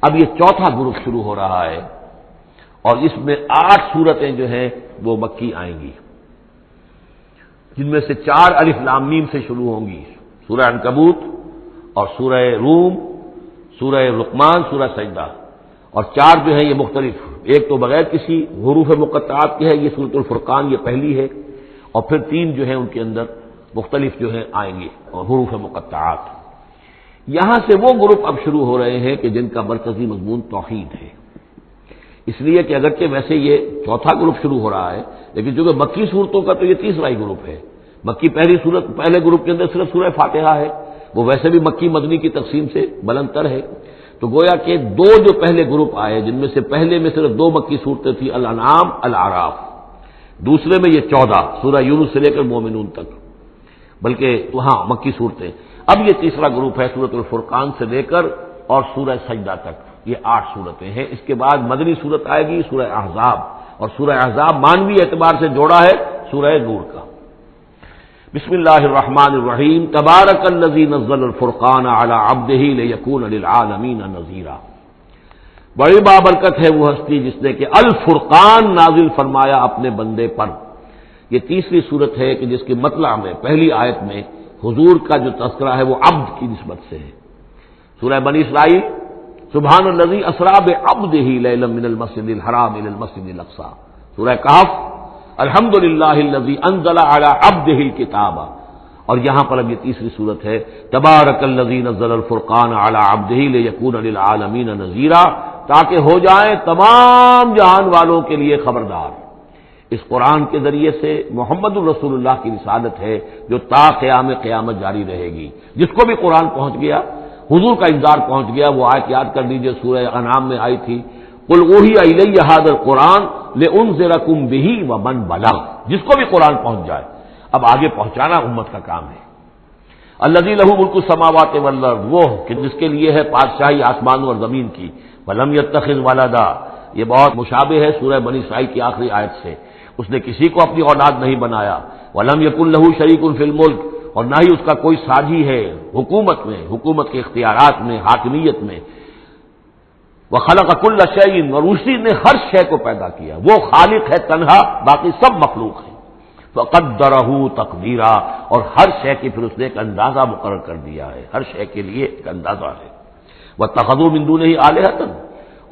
اب یہ چوتھا گروپ شروع ہو رہا ہے، اور اس میں 8 سورتیں جو ہیں وہ مکی آئیں گی، جن میں سے 4 الف لام میم سے شروع ہوں گی، سورہ عنکبوت اور سورہ روم، سورہ لقمان، سورہ سجدہ، اور 4 جو ہیں یہ مختلف، ایک تو بغیر کسی حروف مقطعات کی ہے، یہ سورۃ الفرقان یہ پہلی ہے، اور پھر 3 جو ہیں ان کے اندر مختلف جو ہیں آئیں گے اور حروف مقطعات۔ یہاں سے وہ گروپ اب شروع ہو رہے ہیں کہ جن کا مرکزی مضمون توحید ہے، اس لیے کہ اگرچہ ویسے یہ چوتھا گروپ شروع ہو رہا ہے، لیکن چونکہ مکی صورتوں کا تو یہ تیسرا ہی گروپ ہے۔ مکی پہلی صورت، پہلے گروپ کے اندر صرف سورہ فاتحہ ہے، وہ ویسے بھی مکی مدنی کی تقسیم سے بلند تر ہے، تو گویا کہ 2 جو پہلے گروپ آئے، جن میں سے پہلے میں صرف 2 مکی صورتیں تھیں، الانعام، الاعراف، دوسرے میں یہ 14 سورہ یونس سے لے کر مومنون تک، بلکہ وہاں مکی صورتیں۔ اب یہ تیسرا گروپ ہے سورۃ الفرقان سے لے کر اور سورہ سجدہ تک، یہ 8 صورتیں ہیں۔ اس کے بعد مدنی صورت آئے گی سورہ احزاب، اور سورہ احزاب مانوی اعتبار سے جوڑا ہے سورہ نور کا۔ بسم اللہ الرحمن الرحیم، تبارک الذی نزل الفرقان علی عبدہ لیکون للعالمین نذیرا۔ بڑی بابرکت ہے وہ ہستی جس نے کہ الفرقان نازل فرمایا اپنے بندے پر۔ یہ تیسری صورت ہے کہ جس کے مطلع میں پہلی آیت میں حضور کا جو تذکرہ ہے وہ عبد کی نسبت سے ہے۔ سورہ بنی اسرائیل، سبحان الذی اسری بعبدہ لیلا من المسجد الحرام الی المسجد الاقصی۔ سورہ کہف، الحمدللہ الذی انزل علی عبدہ الکتاب، اور یہاں پر اب یہ تیسری صورت ہے تبارک الذی نزل الفرقان علی عبدہ لیکون للعالمین نذیرا، تاکہ ہو جائیں تمام جہان والوں کے لیے خبردار۔ اس قرآن کے ذریعے سے محمد الرسول اللہ کی رسالت ہے جو تا قیام قیامت جاری رہے گی۔ جس کو بھی قرآن پہنچ گیا، حضور کا انذار پہنچ گیا، وہ آیت یاد کر لیجئے سورہ انعام میں آئی تھی، قل اوحی الی ھذا القرآن لانذرکم بہ ومن بلغ، جس کو بھی قرآن پہنچ جائے، اب آگے پہنچانا امت کا کام ہے۔ الذی لہ ملک السماوات والارض، وہ کہ جس کے لیے ہے بادشاہی آسمانوں اور زمین کی، ولم یتخذ ولدا، یہ بہت مشابہ ہے سورہ بنی اسرائیل کی آخری آیت سے، اس نے کسی کو اپنی اولاد نہیں بنایا، ولم یکن لہ شریک فی الملک، اور نہ ہی اس کا کوئی ساجی ہے حکومت میں، حکومت کے اختیارات میں، حاکمیت میں، وخلق کل شیء، اور اسی نے ہر شے کو پیدا کیا، وہ خالق ہے تنہا، باقی سب مخلوق ہیں، فقدرہ تقدیرا، اور ہر شے کی پھر اس نے ایک اندازہ مقرر کر دیا ہے، ہر شے کے لیے ایک اندازہ ہے۔ واتخذوا من دونہ آلہۃ،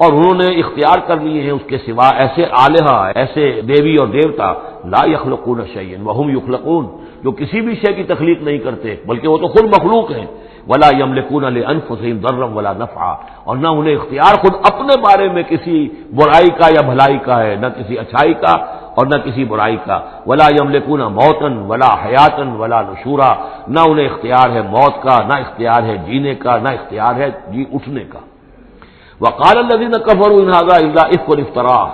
اور انہوں نے اختیار کر لیے ہیں اس کے سوا ایسے آلہہ، ایسے دیوی اور دیوتا، لا یخلقون شیئا وہم یخلقون، جو کسی بھی شے کی تخلیق نہیں کرتے بلکہ وہ تو خود مخلوق ہیں، ولا یملکون لانفسہم ضرا ولا نفعا، اور نہ انہیں اختیار خود اپنے بارے میں کسی برائی کا یا بھلائی کا ہے، نہ کسی اچھائی کا اور نہ کسی برائی کا، ولا یملکون موتا ولا حیاتا ولا نشورا، نہ انہیں اختیار ہے موت کا، نہ اختیار ہے جینے کا، نہ اختیار ہے جی اٹھنے کا۔ وقال الذين كفروا ان هذا الا افك افتراه،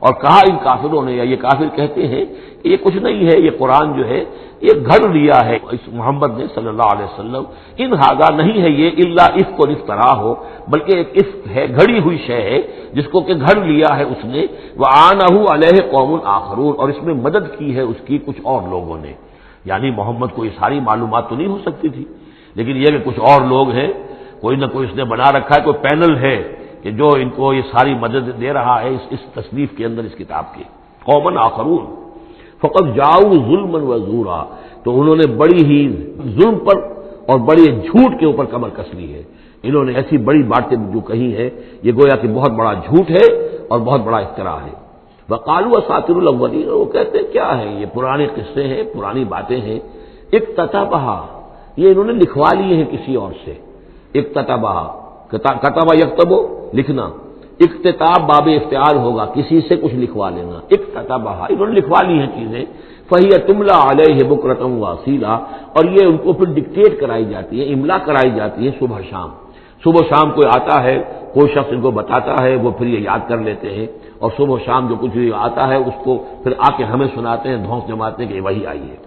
اور کہا ان کافروں نے، یا یہ کافر کہتے ہیں کہ یہ کچھ نہیں ہے، یہ قرآن جو ہے یہ گھڑ لیا ہے اس محمد نے صلی اللہ علیہ وسلم، ان هذا نہیں ہے یہ الا افك افتراه ہو، بلکہ ایک افک ہے، گھڑی ہوئی شے ہے جس کو کہ گھڑ لیا ہے اس نے، وعانه عليه قوم آخرون، اور اس میں مدد کی ہے اس کی کچھ اور لوگوں نے، یعنی محمد کو یہ ساری معلومات تو نہیں ہو سکتی تھی، لیکن یہ کہ کچھ اور لوگ ہیں، کوئی نہ کوئی اس نے بنا رکھا ہے، کوئی پینل ہے کہ جو ان کو یہ ساری مدد دے رہا ہے اس تصنیف کے اندر، اس کتاب کے۔ قومن آخرون فقط جاؤ ظلما و زورا، تو انہوں نے بڑی ہی ظلم پر اور بڑی جھوٹ کے اوپر کمر کس لی ہے، انہوں نے ایسی بڑی باتیں جو کہی ہیں، یہ گویا کہ بہت بڑا جھوٹ ہے اور بہت بڑا افتراء ہے۔ وقالوا اساطیر الاولین، وہ کہتے ہیں کیا ہے یہ پرانے قصے ہیں، پرانی باتیں ہیں، اکتتبھا، یہ انہوں نے لکھوا لیے ہیں کسی اور سے، اکتتبھا، کتب یکتب لکھنا، اکتتاب باب افتعال ہوگا، کسی سے کچھ لکھوا لینا، اکتتبھا، انہوں نے لکھوا لی ہیں چیزیں، فہی تملا علیہ بکرۃ واصیلا، اور یہ ان کو پھر ڈکٹیٹ کرائی جاتی ہے، املا کرائی جاتی ہے صبح شام، صبح شام کوئی آتا ہے، کوئی شخص ان کو بتاتا ہے، وہ پھر یہ یاد کر لیتے ہیں، اور صبح شام جو کچھ آتا ہے اس کو پھر آ کے ہمیں سناتے ہیں، دھونس جماتے ہیں کہ وہی آئی ہے۔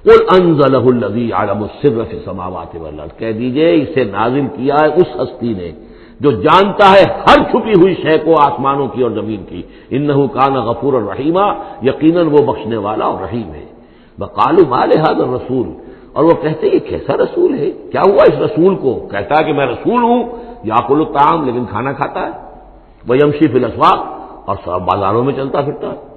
قل انزلہ الذی یعلم السر فی السماوات والارض، کہہ دیجئے اسے نازل کیا ہے اس ہستی نے جو جانتا ہے ہر چھپی ہوئی شے کو آسمانوں کی اور زمین کی، انہ کان غفورا رحیما، یقیناً وہ بخشنے والا اور رحیم ہے۔ وقالوا ما لهذا الرسول، اور وہ کہتے یہ کیسا رسول ہے، کیا ہوا اس رسول کو، کہتا ہے کہ میں رسول ہوں یاکل الطعام، لیکن کھانا کھاتا ہے، ویمشی فی الاسواق، اور سب بازاروں میں چلتا پھرتا ہے۔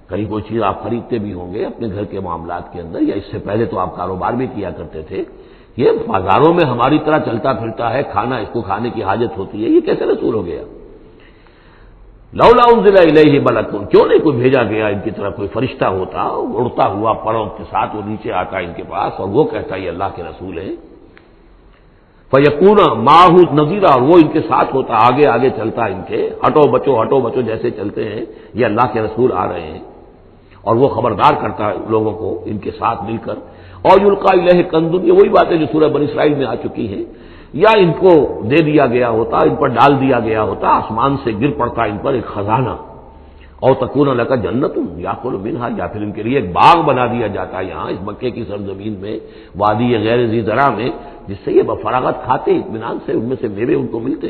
کہیں کوئی چیز آپ خریدتے بھی ہوں گے اپنے گھر کے معاملات کے اندر، یا اس سے پہلے تو آپ کاروبار بھی کیا کرتے تھے، یہ بازاروں میں ہماری طرح چلتا پھرتا ہے، کھانا اس کو کھانے کی حاجت ہوتی ہے، یہ کیسے رسول ہو گیا؟ لولا انزل الیہ ملک، کیوں نہیں کوئی بھیجا گیا ان کی طرف کوئی فرشتہ ہوتا، اڑتا ہوا پروں کے ساتھ وہ نیچے آتا ان کے پاس اور وہ کہتا یہ اللہ کے رسول ہیں، فیکون معہ نذیرا، اور وہ ان کے ساتھ ہوتا، آگے آگے چلتا ان کے، ہٹو بچو جیسے چلتے ہیں یہ اللہ کے رسول آ رہے ہیں، اور وہ خبردار کرتا ہے لوگوں کو ان کے ساتھ مل کر۔ اور یلقا الیہ کنز، یہ وہی باتیں جو سورہ بنی اسرائیل میں آ چکی ہیں، یا ان کو دے دیا گیا ہوتا، ان پر ڈال دیا گیا ہوتا، آسمان سے گر پڑتا ان پر ایک خزانہ، اور تکون لک جنت یاکل منہا، یا پھر ان کے لیے ایک باغ بنا دیا جاتا ہے یہاں اس مکے کی سرزمین میں، وادی غیر ذی زرع میں، جس سے یہ بفراغت کھاتے اطمینان سے، ان میں سے میوے ان کو ملتے۔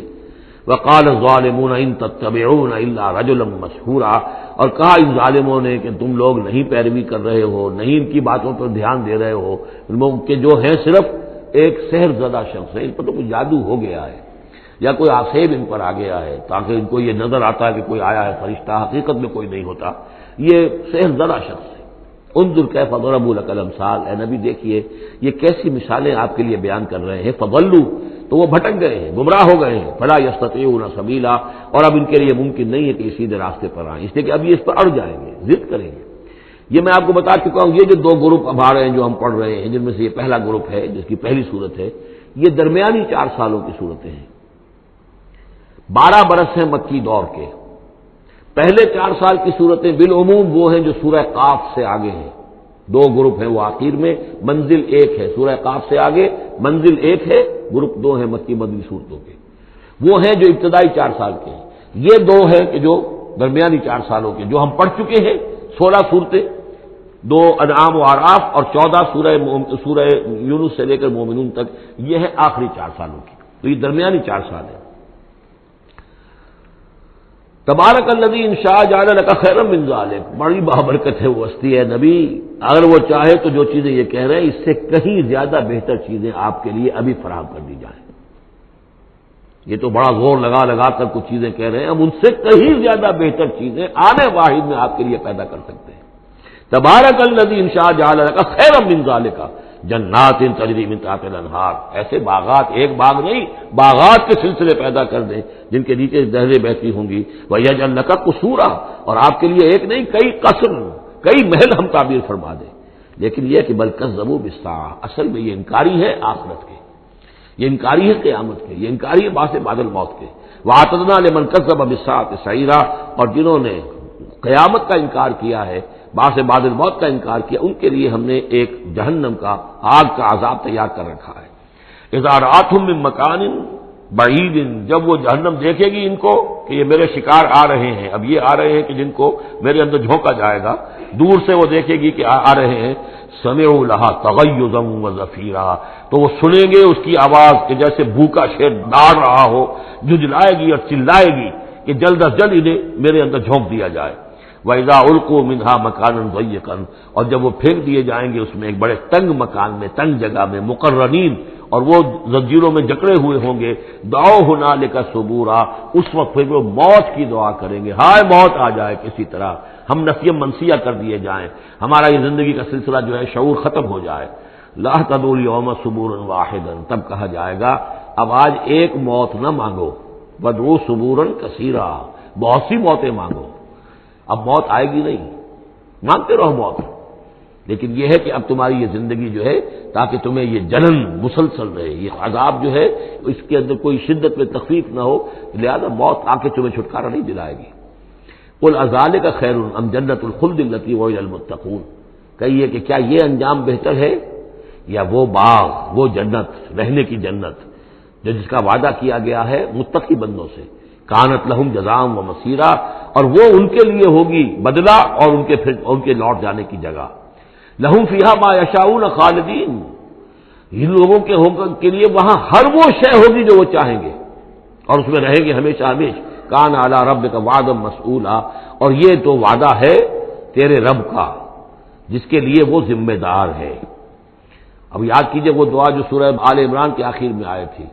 وقال الظالمون ان تتبعون الا رجلا مسحورا، اور کہا ان ظالموں نے کہ تم لوگ نہیں پیروی کر رہے ہو، نہیں ان کی باتوں پر دھیان دے رہے ہو، ان لوگ کے جو ہیں صرف ایک سحر زدہ شخص ہے، ان پر تو کوئی جادو ہو گیا ہے، یا کوئی آسیب ان پر آ گیا ہے، تاکہ ان کو یہ نظر آتا ہے کہ کوئی آیا ہے فرشتہ، حقیقت میں کوئی نہیں ہوتا، یہ سحر زدہ شخص ہے۔ انظر کیف ضربوا لک الامثال، اے نبی دیکھیے یہ کیسی مثالیں آپ کے لیے بیان کر رہے ہیں، فضلوا، تو وہ بھٹک گئے ہیں، گمراہ ہو گئے ہیں، فلا یستطیعون سبیلا، اور اب ان کے لیے ممکن نہیں ہے کہ یہ سیدھے راستے پر آئیں، اس لیے کہ اب یہ اس پر اڑ جائیں گے، ضد کریں گے۔ یہ میں آپ کو بتا چکا ہوں، یہ جو دو گروپ اب آ رہے ہیں جو ہم پڑھ رہے ہیں، جن میں سے یہ پہلا گروپ ہے جس کی پہلی صورت ہے، یہ درمیانی 4 سالوں کی صورتیں ہیں، 12 برس ہیں مکی دور کے۔ پہلے 4 سال کی صورتیں بالعموم وہ ہیں جو سورہ قاف سے آگے ہیں، 2 گروپ ہیں وہ آخر میں، منزل 1 ہے، سورہ قاف سے آگے منزل 1 ہے، گروپ 2 ہیں مکی مدنی صورتوں کے، وہ ہیں جو ابتدائی 4 سال کے ہیں۔ یہ 2 ہیں کہ جو درمیانی 4 سالوں کے، جو ہم پڑھ چکے ہیں 16 صورتیں، 2 انعام و اعراف اور 14 سورہ یونس سے لے کر مومنون تک، یہ ہے آخری 4 سالوں کی، تو یہ درمیانی 4 سال ہے۔ تبارک الذی ان شاء جعل لک خیرا من ذلک، بڑی بابرکت ہے وہ ہستی ہے نبی، اگر وہ چاہے تو جو چیزیں یہ کہہ رہے ہیں اس سے کہیں زیادہ بہتر چیزیں آپ کے لیے ابھی فراہم کر دی جائیں۔ یہ تو بڑا زور لگا کر کچھ چیزیں کہہ رہے ہیں، ہم ان سے کہیں زیادہ بہتر چیزیں آنے واحد میں آپ کے لیے پیدا کر سکتے ہیں۔ تبارک الذی ان شاء جعل لک خیرا من ذلک جنات تجری من تحتها الانہار، ایسے باغات، ایک باغ نہیں، باغات کے سلسلے پیدا کر دیں جن کے نیچے نہریں بہتی ہوں گی، ویجعل لک قصورا، اور آپ کے لیے ایک نہیں کئی قصر، کئی محل ہم تعبیر فرما دیں۔ لیکن یہ کہ بل کذبوا بالساعہ، اصل میں یہ انکاری ہے آخرت کے، یہ انکاری ہے قیامت کے، یہ انکاری ہے بعث بعد الموت کے۔ واعتدنا لمن کذب بالساعۃ سعیرا، اور جنہوں نے قیامت کا انکار کیا ہے، بعث بعد الموت کا انکار کیا، ان کے لیے ہم نے ایک جہنم کا، آگ کا عذاب تیار کر رکھا ہے۔ اذا رأتهم من مکان بعید، جب وہ جہنم دیکھے گی ان کو کہ یہ میرے شکار آ رہے ہیں، اب یہ آ رہے ہیں کہ جن کو میرے اندر جھونکا جائے گا، دور سے وہ دیکھے گی کہ آ رہے ہیں، سمعوا لها تغیظا وزفیرا، تو وہ سنیں گے اس کی آواز کہ جیسے بھوکا شیر ڈار رہا ہو، جھجلائے گی اور چلائے گی کہ جلد از جلد انہیں میرے اندر جھونک دیا جائے۔ وَإِذَا أُلْقُوا مِنْهَا مَكَانًا ضَيِّقًا، اور جب وہ پھینک دیے جائیں گے اس میں ایک بڑے تنگ مکان میں، تنگ جگہ میں، مقرنین، اور وہ زنجیروں میں جکڑے ہوئے ہوں گے، دعوا هُنَالِكَ ثُبُورًا، اس وقت پھر وہ موت کی دعا کریں گے، ہائے موت آ جائے کسی طرح، ہم نفی منسیہ کر دیے جائیں، ہمارا یہ زندگی کا سلسلہ جو ہے شعور ختم ہو جائے۔ لَا تَدْعُوا الْيَوْمَ ثُبُورًا وَاحِدًا، تب کہا جائے گا اب آج ایک موت نہ مانگو، وَادْعُوا ثُبُورًا كَثِيرًا، بہت سی موتیں مانگو، اب موت آئے گی نہیں، مانگتے رہو موت، لیکن یہ ہے کہ اب تمہاری یہ زندگی جو ہے تاکہ تمہیں یہ جلن مسلسل رہے، یہ عذاب جو ہے اس کے اندر کوئی شدت میں تخفیف نہ ہو، لہذا موت آ کے تمہیں چھٹکارا نہیں دلائے گی۔ قل اذالک خیر ام جنت الخلد التی وعد المتقون، کہیے کہ کیا یہ انجام بہتر ہے یا وہ باغ، وہ جنت، رہنے کی جنت جو جس کا وعدہ کیا گیا ہے متقی بندوں سے، کانت لہم جزاء و مسیرا، اور وہ ان کے لیے ہوگی بدلہ اور ان کے لوٹ جانے کی جگہ، لہم فیہا ما یشاؤون خالدین، ان لوگوں کے لیے وہاں ہر وہ شے ہوگی جو وہ چاہیں گے اور اس میں رہیں گے ہمیشہ ہمیشہ۔ کان علی ربک وعدا مسئولا، اور یہ تو وعدہ ہے تیرے رب کا جس کے لیے وہ ذمہ دار ہے۔ اب یاد کیجئے وہ دعا جو سورہ آل عمران کے آخر میں آئی تھی،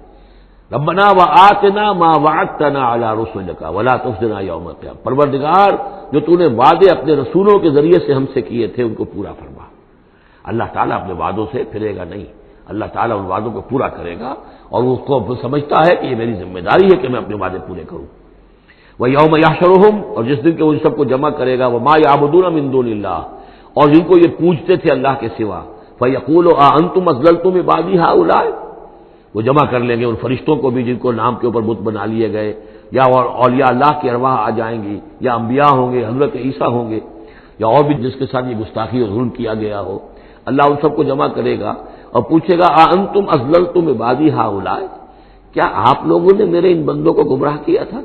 ربنا وآتنا ما وعدتنا علی رسلک ولا تخزنا یوم القیامہ، پروردگار جو تو نے وعدے اپنے رسولوں کے ذریعے سے ہم سے کیے تھے ان کو پورا فرما۔ اللہ تعالیٰ اپنے وعدوں سے پھرے گا نہیں، اللہ تعالیٰ ان وعدوں کو پورا کرے گا، اور اس کو سمجھتا ہے کہ یہ میری ذمہ داری ہے کہ میں اپنے وعدے پورے کروں۔ وَيَوْمَ يَحْشُرُهُمْ، اور جس دن کہ وہ ان سب کو جمع کرے گا، وَمَا يَعْبُدُونَ مِن دُونِ اللَّهِ، اور جن کو یہ پوجتے تھے اللہ کے سوا، فَيَقُولُ أَأَنتُمْ أَضْلَلْتُمْ عِبَادِي هَؤُلَاءِ، وہ جمع کر لیں گے ان فرشتوں کو بھی جن کو نام کے اوپر بت بنا لیے گئے، یا اور اولیاء اللہ کی ارواح آ جائیں گی، یا انبیاء ہوں گے، حضرت عیسیٰ ہوں گے، یا اور بھی جس کے ساتھ یہ گستاخی اور ظلم کیا گیا ہو، اللہ ان سب کو جمع کرے گا اور پوچھے گا أَأَنتُمْ أَضْلَلْتُمْ عِبَادِي هَؤُلَاءِ، کیا آپ لوگوں نے میرے ان بندوں کو گمراہ کیا تھا؟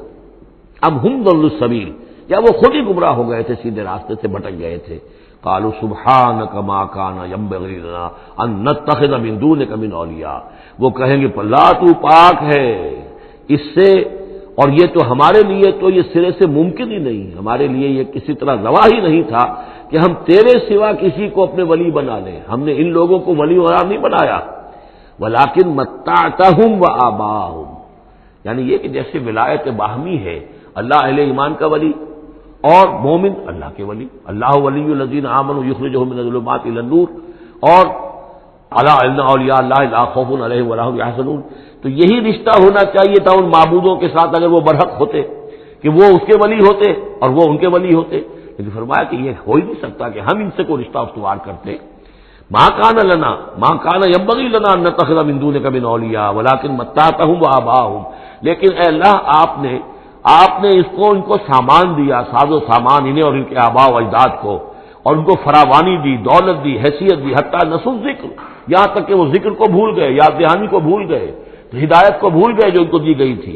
اب ہم ضلوا السبیل، یا وہ خود ہی گمراہ ہو گئے تھے، سیدھے راستے سے بھٹک گئے تھے۔ قالوا سبحانک ما کان ینبغی لنا ان نتخذ من دونک من اولیاء، وہ کہیں گے اللہ تو پاک ہے اس سے، اور یہ تو ہمارے لیے تو یہ سرے سے ممکن ہی نہیں، ہمارے لیے یہ کسی طرح روا ہی نہیں تھا کہ ہم تیرے سوا کسی کو اپنے ولی بنا لیں، ہم نے ان لوگوں کو ولی قرار نہیں بنایا۔ ولیکن متعتہم وآباءہم، یعنی یہ کہ جیسے ولایت باہمی ہے، اللہ اہل ایمان کا ولی اور مومن اللہ کے ولی، اللہ ولی الذین آمنوا یخرجہم من الظلمات الی النور، اور الا ان اولیاء اللہ لا خوف علیہم ولا هم یحزنون، تو یہی رشتہ ہونا چاہیے تھا ان معبودوں کے ساتھ اگر وہ برحق ہوتے، کہ وہ اس کے ولی ہوتے اور وہ ان کے ولی ہوتے، لیکن فرمایا کہ یہ ہو ہی نہیں سکتا کہ ہم ان سے کوئی رشتہ استوار کرتے۔ ما کان لنا ما کان ینبغی لنا ان نتخذ من دونک من اولیاء ولکن متعتہم وآباءہم، لیکن اے اللہ آپ نے ان کو سامان دیا، ساز و سامان انہیں اور ان کے آباء و اجداد کو، اور ان کو فراوانی دی، دولت دی، حیثیت دی، حتیٰ نسوا الذکر، یہاں تک کہ وہ ذکر کو بھول گئے، یاد دہانی کو بھول گئے، ہدایت کو بھول گئے جو ان کو دی گئی تھی۔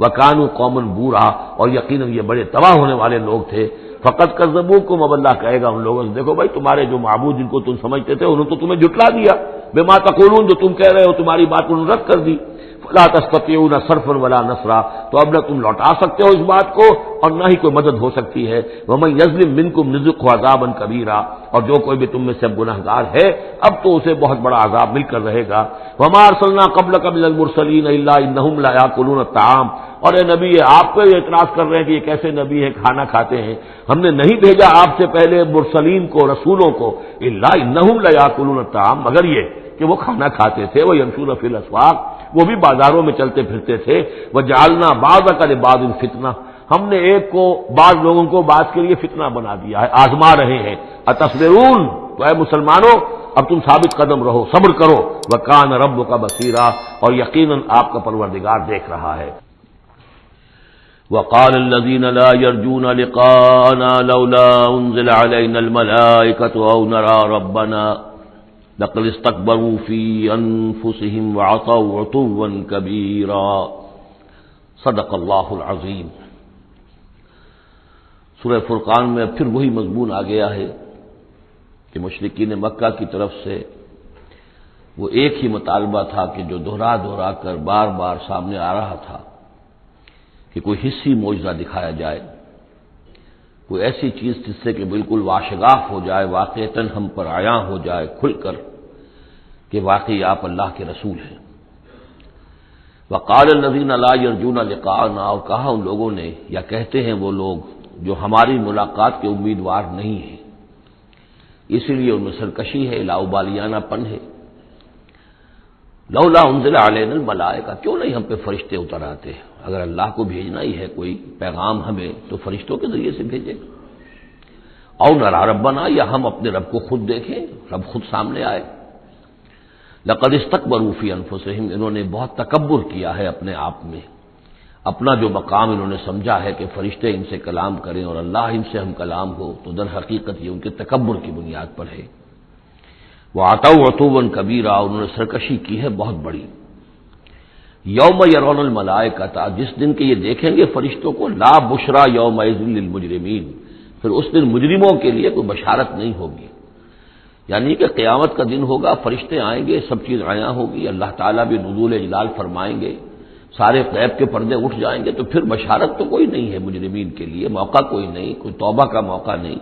وَكَانُوا قَوْمًا بُورًا، اور یقیناً یہ بڑے تباہ ہونے والے لوگ تھے۔ فقط کذبوکم، اب اللہ کہے گا ان لوگوں سے دیکھو بھائی تمہارے جو معبود جن کو تم سمجھتے تھے انہوں نے تو تمہیں جھٹلا دیا، بما تقولون، جو تم کہہ رہے ہو تمہاری بات انہوں نے رد کر دی۔ فلا تستطيعون صرفا ولا نصرا، تو اب نہ تم لوٹا سکتے ہو اس بات کو اور نہ ہی کوئی مدد ہو سکتی ہے۔ ومن یظلم منکم نذقه عذابا کبیرا، اور جو کوئی بھی تم میں سے گنہگار ہے اب تو اسے بہت بڑا عذاب مل کر رہے گا۔ وما ارسلنا قبلک من المرسلین الا انهم لا ياكلون الطعام، اور اے نبی آپ کو یہ اعتراض کر رہے ہیں کہ یہ کیسے نبی ہے کھانا کھاتے ہیں، ہم نے نہیں بھیجا آپ سے پہلے مرسلین کو، رسولوں کو، الا انهم لا ياكلون الطعام، مگر یہ کہ وہ کھانا کھاتے تھے، وہ یمشون فی الاسواق، وہ بھی بازاروں میں چلتے پھرتے تھے۔ وجعلنا بعضک لبعض فتنہ، ہم نے ایک کو بعض لوگوں کو بعض کے لیے فتنہ بنا دیا ہے، آزما رہے ہیں۔ اتصبرون، تو اے مسلمانوں اب تم ثابت قدم رہو، صبر کرو۔ وکان ربک بصیرا، اور یقیناً آپ کا پروردگار دیکھ رہا ہے۔ وقال الذين لا يرجون لقاءنا لولا انزل علينا الملائكة او نرى ربنا لقد استكبروا في انفسهم وعتوا عتوا كبيرا، صدق اللہ العظیم۔ سورہ فرقان میں پھر وہی مضمون آ گیا ہے کہ مشرکین مکہ کی طرف سے وہ ایک ہی مطالبہ تھا کہ جو دہرا دہرا کر بار بار سامنے آ رہا تھا کہ کوئی حصی معجزہ دکھایا جائے، کوئی ایسی چیز جس سے کہ بالکل واشگاف ہو جائے، واقعتاً ہم پر عیاں ہو جائے کھل کر کہ واقعی آپ اللہ کے رسول ہیں۔ وقال الذین لا یرجون لقاءنا، اور کہا ان لوگوں نے، یا کہتے ہیں وہ لوگ جو ہماری ملاقات کے امیدوار نہیں ہیں، اسی لیے ان میں سرکشی ہے، لاؤبالیانہ پن ہے۔ لولا انزل علینا الملائکہ، کیوں نہیں ہم پہ فرشتے اتر آتے؟ اگر اللہ کو بھیجنا ہی ہے کوئی پیغام ہمیں تو فرشتوں کے ذریعے سے بھیجے، او نرى ربنا، یا ہم اپنے رب کو خود دیکھیں، رب خود سامنے آئے۔ لقد استكبروا في انفسهم، انہوں نے بہت تکبر کیا ہے اپنے آپ میں، اپنا جو مقام انہوں نے سمجھا ہے کہ فرشتے ان سے کلام کریں اور اللہ ان سے ہم کلام ہو، تو در حقیقت یہ ان کے تکبر کی بنیاد پر ہے۔ وعتوا عتوا کبیرا، انہوں نے سرکشی کی ہے بہت بڑی۔ یوم یرون الملائکۃ، جس دن کے یہ دیکھیں گے فرشتوں کو، لا بشرا یومئذ للمجرمین، پھر اس دن مجرموں کے لیے کوئی بشارت نہیں ہوگی، یعنی کہ قیامت کا دن ہوگا، فرشتے آئیں گے، سب چیز عیاں ہوگی، اللہ تعالیٰ بھی نزول جلال فرمائیں گے، سارے غیب کے پردے اٹھ جائیں گے، تو پھر بشارت تو کوئی نہیں ہے مجرمین کے لیے، موقع کوئی نہیں، کوئی توبہ کا موقع نہیں۔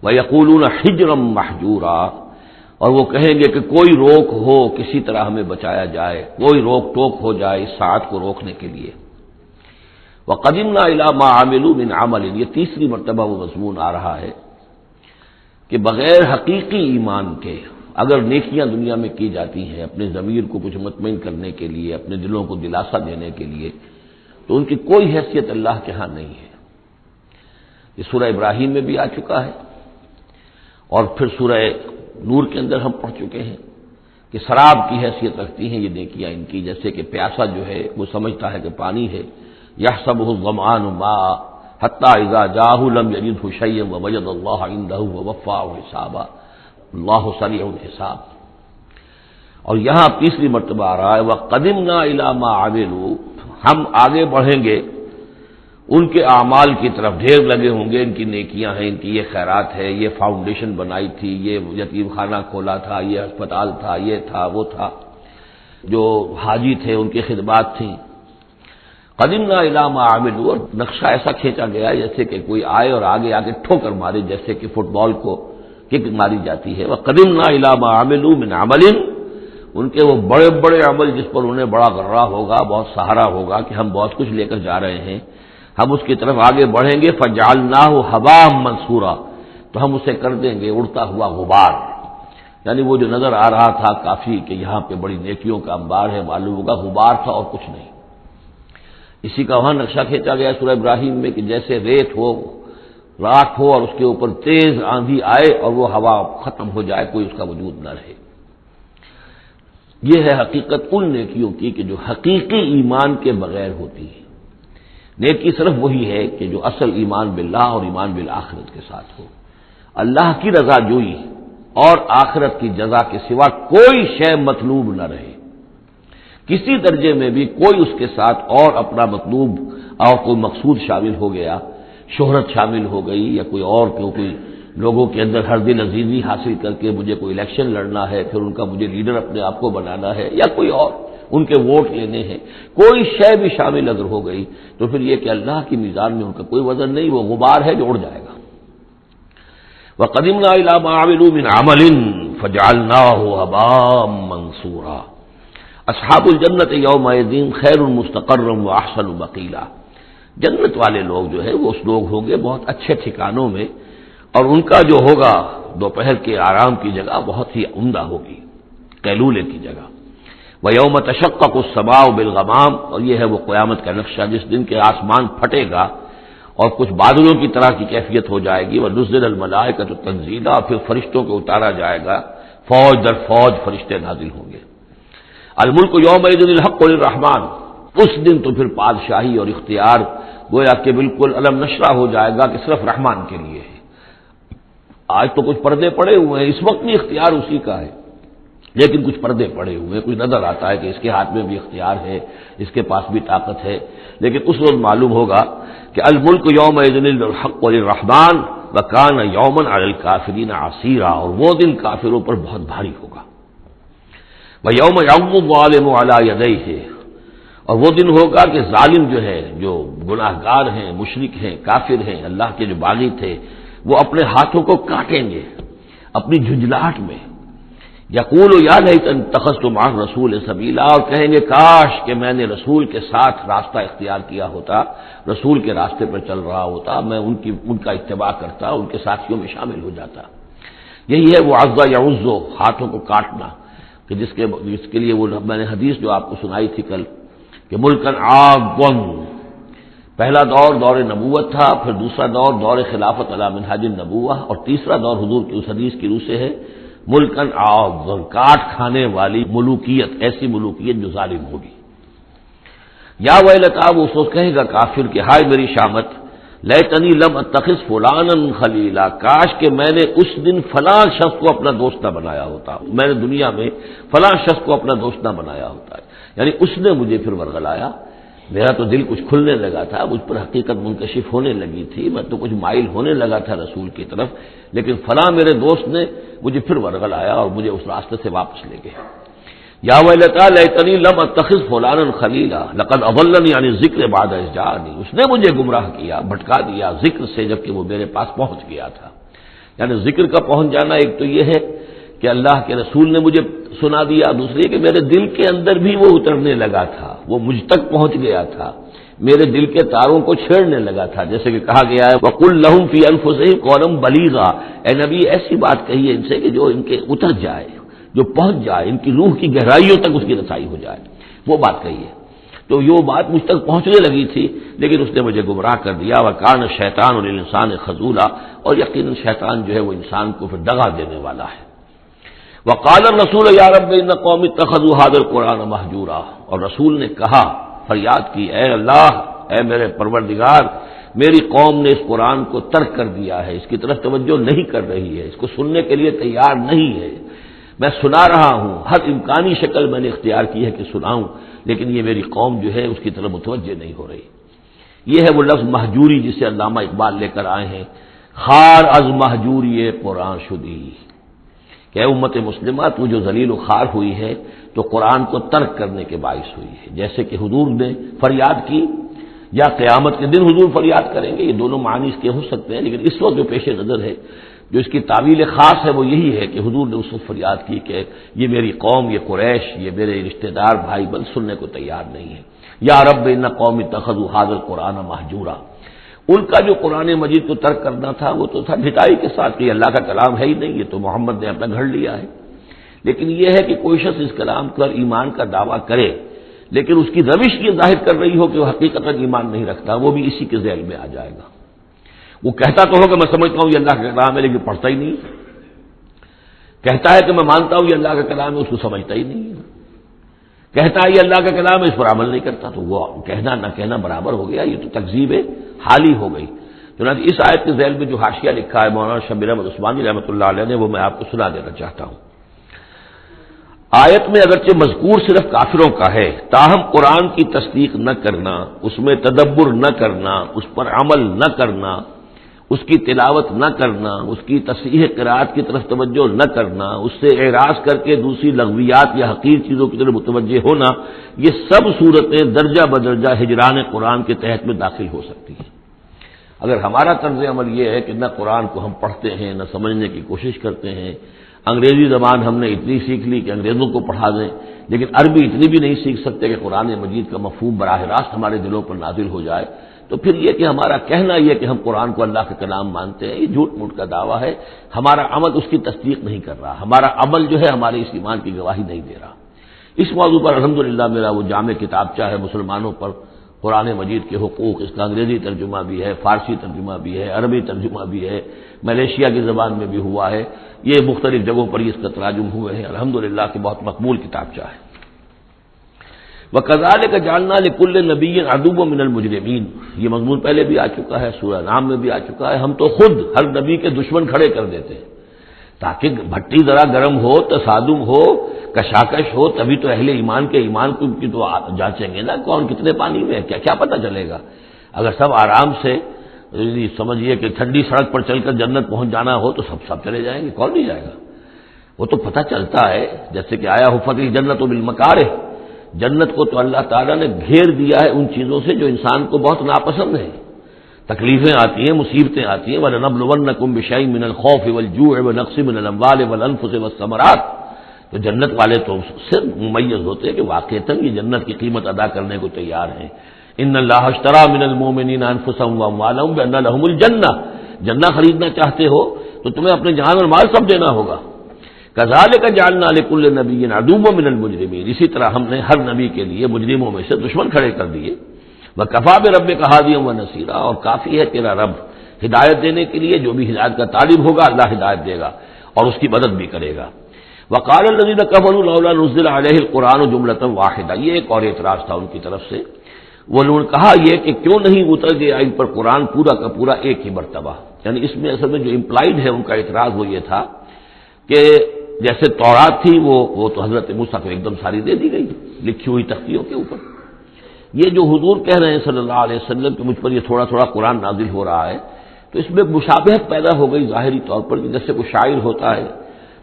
وَيَقُولُونَ حِجْرًا مَحْجُورًا، اور وہ کہیں گے کہ کوئی روک ہو، کسی طرح ہمیں بچایا جائے، کوئی روک ٹوک ہو جائے اس ساعت کو روکنے کے لیے۔ وَقَدِمْنَا إِلَىٰ مَا عَمِلُوا مِنْ عَمَلٍ، یہ تیسری مرتبہ وہ مضمون آ رہا ہے کہ بغیر حقیقی ایمان کے اگر نیکیاں دنیا میں کی جاتی ہیں اپنے ضمیر کو کچھ مطمئن کرنے کے لیے، اپنے دلوں کو دلاسا دینے کے لیے، تو ان کی کوئی حیثیت اللہ کے ہاں نہیں ہے۔ یہ سورہ ابراہیم میں بھی آ چکا ہے، اور پھر سورہ نور کے اندر ہم پڑھ چکے ہیں کہ سراب کی حیثیت رکھتی ہیں یہ نیکیاں ان کی، جیسے کہ پیاسا جو ہے وہ سمجھتا ہے کہ پانی ہے، یحسبہ الظمآن ماء حتی اذا جاءہ لم یجدہ شیئا ووجد اللہ عندہ ووفاہ حسابا اللہ سریع الحساب۔ اور یہاں تیسری مرتبہ آ رہا ہے وَقَدِمْنَا إِلَىٰ مَا عَمِلُوا، ہم آگے بڑھیں گے ان کے اعمال کی طرف، ڈھیر لگے ہوں گے، ان کی نیکیاں ہیں، ان کی یہ خیرات ہے، یہ فاؤنڈیشن بنائی تھی، یہ یتیم خانہ کھولا تھا، یہ ہسپتال تھا، یہ تھا وہ تھا، جو حاجی تھے ان کی خدمات تھیں۔ قدمنا الی ما عملوا، اور نقشہ ایسا کھینچا گیا جیسے کہ کوئی آئے اور آگے آگے ٹھوکر مارے، جیسے کہ فٹ بال کو کک ماری جاتی ہے۔ وقدمنا الی ما عملوا من عمل، ان کے وہ بڑے بڑے عمل جس پر انہیں بڑا غرہ ہوگا، بہت سہارا ہوگا کہ ہم بہت کچھ لے کر جا رہے ہیں، ہم اس کی طرف آگے بڑھیں گے۔ فجعلناہ ھباء منثورا، تو ہم اسے کر دیں گے اڑتا ہوا غبار، یعنی وہ جو نظر آ رہا تھا کافی کہ یہاں پہ بڑی نیکیوں کا انبار ہے، معلوم ہوگا غبار تھا اور کچھ نہیں۔ اسی کا وہاں نقشہ کھینچا گیا سورہ ابراہیم میں کہ جیسے ریت ہو، راکھ ہو، اور اس کے اوپر تیز آندھی آئے اور وہ ہوا ختم ہو جائے، کوئی اس کا وجود نہ رہے۔ یہ ہے حقیقت ان نیکیوں کی کہ جو حقیقی ایمان کے بغیر ہوتی ہے۔ نیکی صرف وہی ہے کہ جو اصل ایمان باللہ اور ایمان بالآخرت کے ساتھ ہو، اللہ کی رضا جوئی اور آخرت کی جزا کے سوا کوئی شے مطلوب نہ رہے، کسی درجے میں بھی کوئی اس کے ساتھ اور اپنا مطلوب اور کوئی مقصود شامل ہو گیا، شہرت شامل ہو گئی، یا کوئی اور کوئی لوگوں کے اندر ہر دل عزیزی حاصل کر کے مجھے کوئی الیکشن لڑنا ہے، پھر ان کا مجھے لیڈر اپنے آپ کو بنانا ہے، یا کوئی اور ان کے ووٹ لینے ہیں، کوئی شے بھی شامل اگر ہو گئی تو پھر یہ کہ اللہ کی میزان میں ان کا کوئی وزن نہیں، وہ غبار ہے جو اڑ جائے گا۔ وَقَدِمْنَا إِلَىٰ مَا عَمِلُوا مِنْ عَمَلٍ فَجَعَلْنَاهُ هَبَاءً مَّنثُورًا۔ اصحاب الجنت یومئذ خیر مستقرا واحسن مقیلا، جنت والے لوگ جو ہے وہ اس لوگ ہوں گے بہت اچھے ٹھکانوں میں، اور ان کا جو ہوگا دوپہر کے آرام کی جگہ بہت ہی عمدہ ہوگی، قیلولے کی جگہ۔ وَيَوْمَ تَشَقَّقُ السَّمَاءُ بِالْغَمَامِ، اور یہ ہے وہ قیامت کا نقشہ جس دن کے آسمان پھٹے گا اور کچھ بادلوں کی طرح کی کیفیت ہو جائے گی۔ وَنُزِّلَ الْمَلَائِكَةُ تَنزِيلًا، پھر فرشتوں کو اتارا جائے گا، فوج در فوج فرشتے نازل ہوں گے۔ الملک یومئذ الحق للرحمن، اس دن تو پھر بادشاہی اور اختیار گویا کہ بالکل علم نشرہ ہو جائے گا کہ صرف رحمان کے لیے ہے۔ آج تو کچھ پردے پڑے ہوئے ہیں، اس وقت بھی اختیار اسی کا ہے، لیکن کچھ پردے پڑے ہوئے ہیں، کچھ نظر آتا ہے کہ اس کے ہاتھ میں بھی اختیار ہے، اس کے پاس بھی طاقت ہے، لیکن اس وقت معلوم ہوگا کہ الملک یومئذ الحق للرحمن وکان یوما علی الکافرین عسیرا، اور وہ دن کافروں پر بہت بھاری ہوگا۔ وَيَوْمَ يَعُضُّ الظَّالِمُ عَلَىٰ يَدَيْهِ، اور وہ دن ہوگا کہ ظالم جو ہے، جو گناہ گار ہیں، مشرک ہیں، کافر ہیں، اللہ کے جو باغی تھے، وہ اپنے ہاتھوں کو کاٹیں گے اپنی جھنجھلاہٹ میں۔ یقول یا لیتنی اتخذت مع الرسول سبیلا، اور کہیں گے کاش کہ میں نے رسول کے ساتھ راستہ اختیار کیا ہوتا، رسول کے راستے پر چل رہا ہوتا، میں ان کا اتباع کرتا، ان کے ساتھیوں میں شامل ہو جاتا۔ یہی ہے وہ عض یعض، ہاتھوں کو کاٹنا، کہ جس کے لیے وہ میں نے حدیث جو آپ کو سنائی تھی کل کہ ملکن عاضًا، پہلا دور دور نبوت تھا، پھر دوسرا دور دور خلافت علی منہاج النبوہ، اور تیسرا دور حضور کی اس حدیث کی روح سے ہے ملکن عاضًا، کاٹ کھانے والی ملوکیت، ایسی ملوکیت جو ظالم ہوگی۔ یا ویلتا، وہ سوچ کہے گا کافر کہ ہائے میری شامت، لیتنی لم اتخذ فلانا خلیلا، کاش کہ میں نے اس دن فلاں شخص کو اپنا دوست نہ بنایا ہوتا، میں نے دنیا میں فلاں شخص کو اپنا دوست نہ بنایا ہوتا، یعنی اس نے مجھے پھر ورغلایا، میرا تو دل کچھ کھلنے لگا تھا، مجھ پر حقیقت منکشف ہونے لگی تھی، میں تو کچھ مائل ہونے لگا تھا رسول کی طرف، لیکن فلاں میرے دوست نے مجھے پھر ورغلایا اور مجھے اس راستے سے واپس لے گئے۔ یا ویلتا لیتنی لم اتخذ فلانا خلیلا لقد اضلنی عن الذکر بعد اذ جاءنی، اس نے مجھے گمراہ کیا، بھٹکا دیا ذکر سے جبکہ وہ میرے پاس پہنچ گیا تھا۔ یعنی ذکر کا پہنچ جانا ایک تو یہ ہے کہ اللہ کے رسول نے مجھے سنا دیا، دوسری کہ میرے دل کے اندر بھی وہ اترنے لگا تھا، وہ مجھ تک پہنچ گیا تھا، میرے دل کے تاروں کو چھیڑنے لگا تھا، جیسے کہ کہا گیا ہے وَقُلْ لَهُمْ فِي أَنفُسِهِمْ قَوْلًا بَلِيغًا، اے نبی ایسی بات کہیے ان سے کہ جو ان کے اتر جائے، جو پہنچ جائے، ان کی روح کی گہرائیوں تک اس کی رسائی ہو جائے، وہ بات کہیے۔ تو یہ بات مجھ تک پہنچنے لگی تھی، لیکن اس نے مجھے گمراہ کر دیا، وَكَانَ الشَّيْطَانُ لِلْإِنسَانِ خَذُولًا، اور یقیناً شیطان جو ہے وہ انسان کو پھر دغا دینے والا ہے۔ وَقَالَ الرَّسُولُ يَا رَبِّ إِنَّ قَوْمِي اتَّخَذُوا هَٰذَا الْقُرْآنَ مَهْجُورًا، اور رسول نے کہا، فریاد کی، اے اللہ، اے میرے پروردگار، میری قوم نے اس قرآن کو ترک کر دیا ہے، اس کی طرف توجہ نہیں کر رہی ہے، اس کو سننے کے لیے تیار نہیں ہے۔ میں سنا رہا ہوں، ہر امکانی شکل میں نے اختیار کی ہے کہ سناؤں، لیکن یہ میری قوم جو ہے اس کی طرف متوجہ نہیں ہو رہی۔ یہ ہے وہ لفظ مہجوری جسے علامہ اقبال لے کر آئے ہیں، خار از مہجوری قرآن شدی، کہ اے امت مسلمہ تو جو ذلیل و خوار ہوئی ہے تو قرآن کو ترک کرنے کے باعث ہوئی ہے، جیسے کہ حضور نے فریاد کی، یا قیامت کے دن حضور فریاد کریں گے، یہ دونوں معنی اس کے ہو سکتے ہیں، لیکن اس وقت جو پیش نظر ہے، جو اس کی تعویل خاص ہے، وہ یہی ہے کہ حضور نے اس وقت فریاد کی کہ یہ میری قوم، یہ قریش، یہ میرے رشتہ دار بھائی بند سننے کو تیار نہیں ہے۔ یا رب ان قوم اتخذوا هذا القرآن مہجورا، ان کا جو قرآن مجید کو ترک کرنا تھا وہ تو تھا ڈھٹائی کے ساتھ کہ یہ اللہ کا کلام ہے ہی نہیں، یہ تو محمد نے اپنا گھڑ لیا ہے۔ لیکن یہ ہے کہ کوئی شخص اس کلام پر ایمان کا دعویٰ کرے، لیکن اس کی روش یہ ظاہر کر رہی ہو کہ وہ حقیقت ایمان نہیں رکھتا، وہ بھی اسی کے ذیل میں آ جائے گا۔ وہ کہتا تو ہوگا میں سمجھتا ہوں یہ اللہ کا کلام ہے، لیکن پڑھتا ہی نہیں، کہتا ہے کہ میں مانتا ہوں یہ اللہ کا کلام ہے، اس کو سمجھتا ہی نہیں، کہتا ہے یہ اللہ کا کلام ہے، اس پر عمل نہیں کرتا، تو وہ کہنا نہ کہنا برابر ہو گیا، یہ تو تکذیب حالی ہو گئی۔ چنانچہ اس آیت کے ذیل میں جو حاشیہ لکھا ہے مولانا شبیر احمد عثمانی رحمۃ اللہ علیہ نے، وہ میں آپ کو سنا دینا چاہتا ہوں۔ آیت میں اگرچہ مذکور صرف کافروں کا ہے، تاہم قرآن کی تصدیق نہ کرنا، اس میں تدبر نہ کرنا، اس پر عمل نہ کرنا، اس کی تلاوت نہ کرنا، اس کی تصحیح قرات کی طرف توجہ نہ کرنا، اس سے اعراض کر کے دوسری لغویات یا حقیر چیزوں کی طرف متوجہ ہونا، یہ سب صورتیں درجہ بدرجہ ہجران قرآن کے تحت میں داخل ہو سکتی ہیں۔ اگر ہمارا طرز عمل یہ ہے کہ نہ قرآن کو ہم پڑھتے ہیں، نہ سمجھنے کی کوشش کرتے ہیں، انگریزی زبان ہم نے اتنی سیکھ لی کہ انگریزوں کو پڑھا دیں، لیکن عربی اتنی بھی نہیں سیکھ سکتے کہ قرآن مجید کا مفہوم براہ راست ہمارے دلوں پر نازل ہو جائے، تو پھر یہ کہ ہمارا کہنا یہ کہ ہم قرآن کو اللہ کا کلام مانتے ہیں، یہ جھوٹ موٹ کا دعویٰ ہے، ہمارا عمل اس کی تصدیق نہیں کر رہا، ہمارا عمل جو ہے ہمارے اس ایمان کی گواہی نہیں دے رہا۔ اس موضوع پر الحمدللہ میرا وہ جامع کتابچہ ہے مسلمانوں پر قرآن مجید کے حقوق، اس کا انگریزی ترجمہ بھی ہے، فارسی ترجمہ بھی ہے، عربی ترجمہ بھی ہے، ملیشیا کی زبان میں بھی ہوا ہے، یہ مختلف جگہوں پر اس کا تراجم ہوئے ہیں، الحمدللہ کہ بہت مقبول کتابچہ ہے۔ وَكَذَلِكَ جَعَلْنَا لِكُلِّ نَبِيٍّ عَدُوًّا مِّنَ الْمُجْرِمِينَ، یہ مضمون پہلے بھی آ چکا ہے، سورہ نام میں بھی آ چکا ہے، ہم تو خود ہر نبی کے دشمن کھڑے کر دیتے ہیں تاکہ بھٹی ذرا گرم ہو، تصادم ہو، کشاکش ہو، تبھی تو اہل ایمان کے ایمان کی تو جانچیں گے نا کون کتنے پانی میں ہے، کیا پتہ چلے گا۔ اگر سب آرام سے سمجھیے کہ ٹھنڈی سڑک پر چل کر جنت پہنچ جانا ہو تو سب چلے جائیں گے، کون نہیں جائے گا؟ وہ تو پتہ چلتا ہے، جیسے کہ آیا حفت الجنت بالمکارہ، جنت کو تو اللہ تعالیٰ نے گھیر دیا ہے ان چیزوں سے جو انسان کو بہت ناپسند ہیں، تکلیفیں آتی ہیں، مصیبتیں آتی ہیں، وَلَنَبْلُوَنَّكُمْ بِشَيْءٍ مِّنَ الْخَوْفِ وَالْجُوعِ وَنَقْصٍ مِّنَ الْأَمْوَالِ وَالْأَنفُسِ وَالثَّمَرَاتِ، تو جنت والے تو سے ممیز ہوتے ہیں کہ واقعتاً یہ جنت کی قیمت ادا کرنے کو تیار ہیں۔ ان اللہ اشترى من المؤمنین انفسهم واموالهم بان لهم الجنہ، جنہ خریدنا چاہتے ہو تو تمہیں اپنے جان اور مال سب دینا ہوگا۔ کذالک جعلنا لكل نبی عدوا من المجرمین، اسی طرح ہم نے ہر نبی کے لیے مجرموں میں سے دشمن کھڑے کر دیے۔ وکفى بربک ہادیا ونصیرا، اور کافی ہے تیرا رب ہدایت دینے کے لیے، جو بھی ہدایت کا طالب ہوگا اللہ ہدایت دے گا اور اس کی مدد بھی کرے گا۔ وقال الذين كفروا لولا نزل عليه القرآن جملة واحدة، یہ ایک اور اعتراض تھا ان کی طرف سے، وہ لوگوں نے کہا یہ کہ کیوں نہیں اتر گیا ان پر قرآن پورا کا پورا ایک ہی مرتبہ، یعنی اس میں اصل میں جو امپلائڈ ہے ان کا اعتراض وہ یہ تھا کہ جیسے تورات تھی وہ تو حضرت موسیٰ کو ایک دم ساری دے دی گئی لکھی ہوئی تختیوں کے اوپر، یہ جو حضور کہہ رہے ہیں صلی اللہ علیہ وسلم کہ مجھ پر یہ تھوڑا تھوڑا قرآن نازل ہو رہا ہے، تو اس میں مشابہت پیدا ہو گئی ظاہری طور پر کہ جیسے کوئی شاعر ہوتا ہے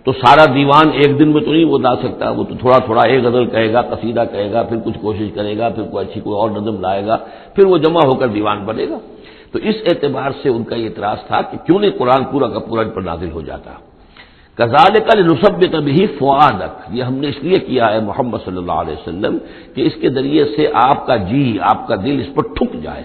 تو سارا دیوان ایک دن میں تو نہیں وہ لا سکتا، وہ تو تھوڑا تھوڑا ایک غزل کہے گا، قصیدہ کہے گا، پھر کچھ کوشش کرے گا، پھر کوئی اچھی کوئی اور نظم لائے گا، پھر وہ جمع ہو کر دیوان بنے گا۔ تو اس اعتبار سے ان کا یہ اعتراض تھا کہ کیوں نہیں قرآن پورا کا پورا ان پر نازل ہو جاتا۔ کذالک لنثبت بہ فؤادک، یہ ہم نے اس لیے کیا ہے محمد صلی اللہ علیہ وسلم کہ اس کے ذریعے سے آپ کا جی، آپ کا دل اس پر ٹھک جائے.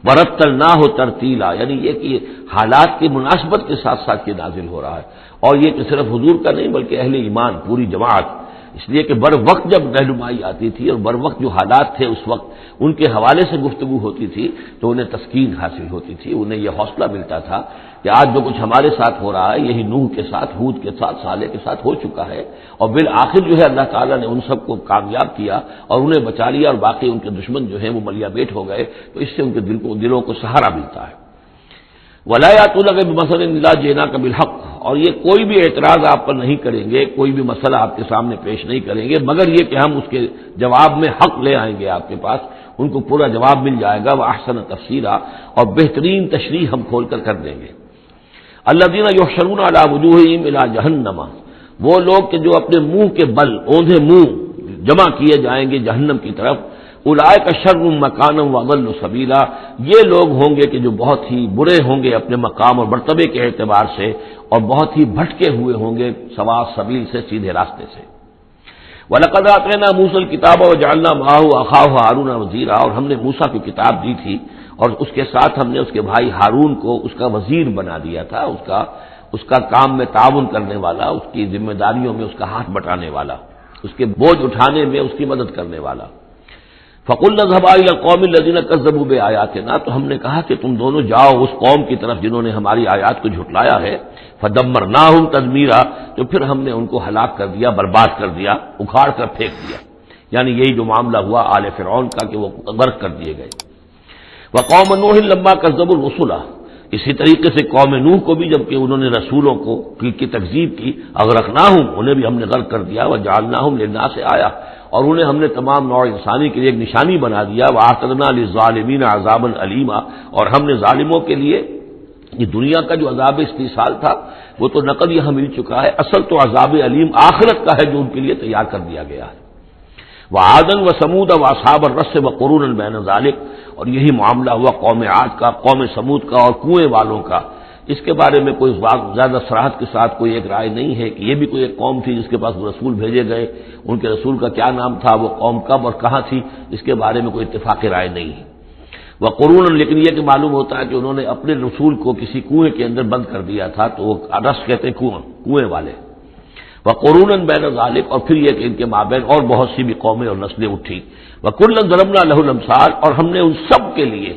ورتلناہ ترتیلا، یعنی یہ کہ حالات کی مناسبت کے ساتھ ساتھ یہ نازل ہو رہا ہے، اور یہ کہ صرف حضور کا نہیں بلکہ اہل ایمان پوری جماعت، اس لیے کہ بر وقت جب رہنمائی آتی تھی اور بر وقت جو حالات تھے اس وقت ان کے حوالے سے گفتگو ہوتی تھی تو انہیں تسکین حاصل ہوتی تھی، انہیں یہ حوصلہ ملتا تھا کہ آج جو کچھ ہمارے ساتھ ہو رہا ہے یہی نوح کے ساتھ، ہود کے ساتھ، صالح کے ساتھ ہو چکا ہے، اور بالآخر جو ہے اللہ تعالیٰ نے ان سب کو کامیاب کیا اور انہیں بچا لیا، اور باقی ان کے دشمن جو ہیں وہ ملیا بیٹ ہو گئے، تو اس سے ان کے دلوں کو سہارا ملتا ہے. وَلَا يَأْتُونَكَ بِمَثَلٍ إِلَّا جِئْنَاكَ بِالْحَقِّ، اور یہ کوئی بھی اعتراض آپ پر نہیں کریں گے، کوئی بھی مسئلہ آپ کے سامنے پیش نہیں کریں گے مگر یہ کہ ہم اس کے جواب میں حق لے آئیں گے آپ کے پاس، ان کو پورا جواب مل جائے گا. وَأَحْسَنَ تَفْسِيرًا، اور بہترین تشریح ہم کھول کر دیں گے. الذین یحشرون علی وجوہہم الی جہنم، وہ لوگ کہ جو اپنے منہ کے بل، اوندھے منہ جمع کیے جائیں گے جہنم کی طرف. اولئک شر مکانا واضل سبیلا، یہ لوگ ہوں گے کہ جو بہت ہی برے ہوں گے اپنے مقام اور مرتبے کے اعتبار سے، اور بہت ہی بھٹکے ہوئے ہوں گے سوا سبیل سے، سیدھے راستے سے. وَلَقَدْ آتَيْنَا مُوسَى الْكِتَابَ وَجَعَلْنَا مَعَهُ أَخَاهُ هَارُونَ وَزِيرًا، اور ہم نے موسیٰ کو کتاب دی تھی اور اس کے ساتھ ہم نے اس کے بھائی ہارون کو اس کا وزیر بنا دیا تھا، اس کا کام میں تعاون کرنے والا، اس کی ذمہ داریوں میں اس کا ہاتھ بٹانے والا، اس کے بوجھ اٹھانے میں اس کی مدد کرنے والا. فَقُلْنَا اذْهَبَا إِلَى الْقَوْمِ الَّذِينَ كَذَّبُوا بِآيَاتِنَا، تو ہم نے کہا کہ تم دونوں جاؤ اس قوم کی طرف جنہوں نے ہماری آیات کو جھٹلایا ہے. فَدَمَّرْنَاهُمْ تَدْمِيرًا، تو پھر ہم نے ان کو ہلاک کر دیا، برباد کر دیا، اکھاڑ کر پھینک دیا. یعنی یہی جو معاملہ ہوا آل فرعون کا کہ وہ غرق کر دیے گئے. وَقَوْمَ نُوحٍ لَمَّا كَذَّبُوا الرُّسُلَ، اسی طریقے سے قوم نوح کو بھی جب کہ انہوں نے رسولوں کی تکذیب کی، اغرقناہم، انہیں بھی ہم نے غرق کر دیا. وجعلناہم للناس آیہ، اور انہیں ہم نے تمام نوع انسانی کے لیے ایک نشانی بنا دیا. وَأَعْتَدْنَا لِلظَّالِمِينَ عَذَابًا أَلِيمًا، اور ہم نے ظالموں کے لیے یہ دنیا کا جو عذاب استیصال تھا وہ تو نقد یہاں مل چکا ہے، اصل تو عذاب علیم آخرت کا ہے جو ان کے لیے تیار کر دیا گیا ہے. وعادا وثمود واصحاب الرس وقرون بین ذلک، اور یہی معاملہ ہوا قوم عاد کا، قوم سمود کا اور کنویں والوں کا. اس کے بارے میں کوئی زیادہ صراحت کے ساتھ کوئی ایک رائے نہیں ہے کہ یہ بھی کوئی ایک قوم تھی جس کے پاس وہ رسول بھیجے گئے، ان کے رسول کا کیا نام تھا، وہ قوم کب اور کہاں تھی، اس کے بارے میں کوئی اتفاق رائے نہیں ہے. وقرون، لیکن یہ کہ معلوم ہوتا ہے کہ انہوں نے اپنے رسول کو کسی کنویں کے اندر بند کر دیا تھا، تو وہ رس کہتے ہیں کنویں والے. وقرون بین ذالک، اور پھر یہ کہ ان کے مابین اور بہت سی بھی قومیں اور نسلیں اٹھی. وکلا ضربنا لہ الامثال، اور ہم نے ان سب کے لیے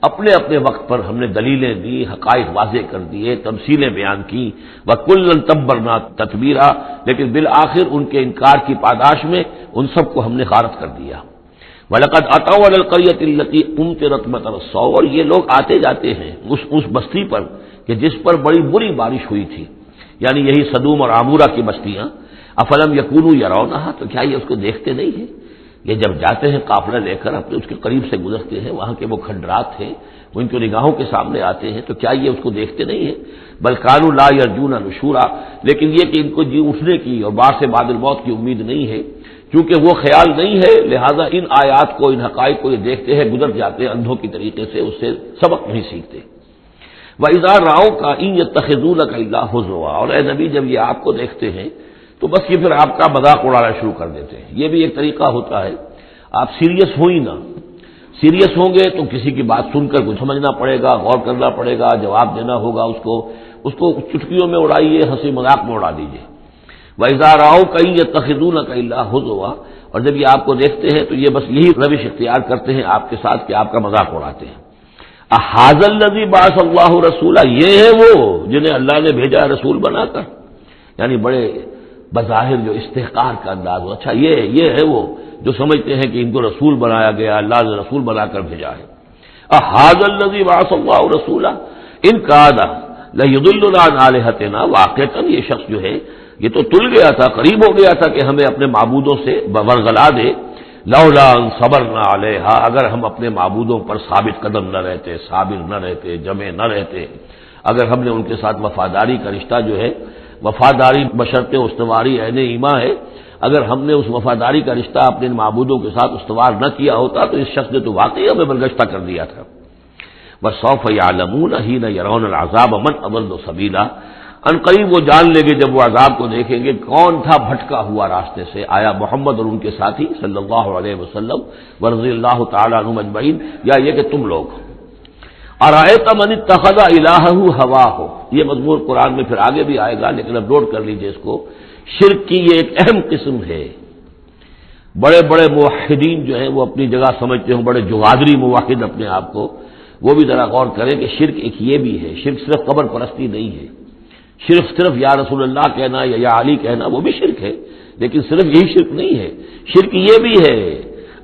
اپنے اپنے وقت پر ہم نے دلیلیں دی، حقائق واضح کر دیے، تمثیلیں بیان کی. وکلا تبرنا تتبیرا، لیکن بالآخر ان کے انکار کی پاداش میں ان سب کو ہم نے غارت کر دیا. وَلَقَدْ أَتَوْا عَلَى الْقَرْيَةِ الَّتِي أُمْطِرَتْ مَطَرَ السَّوْءِ، اور یہ لوگ آتے جاتے ہیں اس بستی پر کہ جس پر بڑی بری بارش ہوئی تھی، یعنی یہی سدوم اور عامورہ کی بستیاں. افلم یکونوا یرونہا، تو کیا یہ اس کو دیکھتے نہیں ہیں؟ یہ جب جاتے ہیں قافلہ لے کر اپنے اس کے قریب سے گزرتے ہیں، وہاں کے وہ کھنڈرات ہیں وہ ان کی نگاہوں کے سامنے آتے ہیں، تو کیا یہ اس کو دیکھتے نہیں ہیں؟ بل کانوا لا یرجون نشورا، لیکن یہ کہ ان کو جی اٹھنے کی اور بعد سے بعد الموت کی امید نہیں ہے، کیونکہ وہ خیال نہیں ہے، لہذا ان آیات کو، ان حقائق کو یہ دیکھتے ہیں، گزر جاتے ہیں اندھوں کی طریقے سے، اس سے سبق نہیں سیکھتے. وَإِذَا رَأَوْكَ إِن يَتَّخِذُونَكَ إِلَّا هُزُوًا، اور اے نبی جب یہ آپ کو دیکھتے ہیں تو بس یہ پھر آپ کا مذاق اڑانا شروع کر دیتے ہیں. یہ بھی ایک طریقہ ہوتا ہے، آپ سیریس ہو ہی نہ، سیریس ہوں گے تو کسی کی بات سن کر کچھ سمجھنا پڑے گا، غور کرنا پڑے گا، جواب دینا ہوگا اس کو چٹکیوں میں اڑائیے، ہنسی مذاق میں اڑا دیجیے. وَإِذَا رَأَوْكَ إِن يَتَّخِذُونَكَ إِلَّا هُزُوًا، اور جب یہ آپ کو دیکھتے ہیں تو یہ بس یہی روش اختیار کرتے ہیں آپ کے ساتھ کہ آپ کا مذاق اڑاتے ہیں. اَهَٰذَا الَّذِي بَعَثَ اللَّهُ رَسُولًا، یہ ہے وہ جنہیں اللہ نے بھیجا رسول بنا کر، یعنی بڑے بظاہر جو استحقار کا انداز ہو. اچھا یہ ہے وہ جو سمجھتے ہیں کہ ان کو رسول بنایا گیا، اللہ نے رسول بنا کر بھیجا ہے. اَهَٰذَا الَّذِي بَعَثَ اللَّهُ رَسُولًا إِن كَادَ لَيُضِلُّنَا عَنْ آلِهَتِنَا، واقعتاً یہ شخص جو ہے یہ تو تل گیا تھا، قریب ہو گیا تھا کہ ہمیں اپنے معبودوں سے ورگلا دے. لولا ان صبرنا علیہا، اگر ہم اپنے معبودوں پر ثابت قدم نہ رہتے، صابر نہ رہتے، جمع نہ رہتے، اگر ہم نے ان کے ساتھ وفاداری کا رشتہ جو ہے، وفاداری بشرط استواری عین ایمان ہے، اگر ہم نے اس وفاداری کا رشتہ اپنے معبودوں کے ساتھ استوار نہ کیا ہوتا تو اس شخص نے تو واقعی ہمیں برگشتہ کر دیا تھا. وَسَوْفَ يَعْلَمُونَ حِينَ يَرَوْنَ الْعَذَابَ مَنْ أَضَلُّ سَبِيلًا، ان قریب وہ جان لیں گے جب وہ عذاب کو دیکھیں گے کون تھا بھٹکا ہوا راستے سے، آیا محمد اور ان کے ساتھی صلی اللہ علیہ وسلم ورضی اللہ تعالیٰ عنہم اجمعین، یا یہ کہ تم لوگ۔ ارأیت من اتخذ الہہ ہواہ، یہ مضمون قرآن میں پھر آگے بھی آئے گا، لیکن اب نوٹ کر لیجئے اس کو، شرک کی یہ ایک اہم قسم ہے۔ بڑے بڑے موحدین جو ہیں وہ اپنی جگہ سمجھتے ہوں، بڑے جوادری موحد اپنے آپ کو، وہ بھی ذرا غور کریں کہ شرک ایک یہ بھی ہے، شرک صرف قبر پرستی نہیں ہے، صرف یا رسول اللہ کہنا یا علی کہنا وہ بھی شرک ہے، لیکن صرف یہی شرک نہیں ہے، شرک یہ بھی ہے۔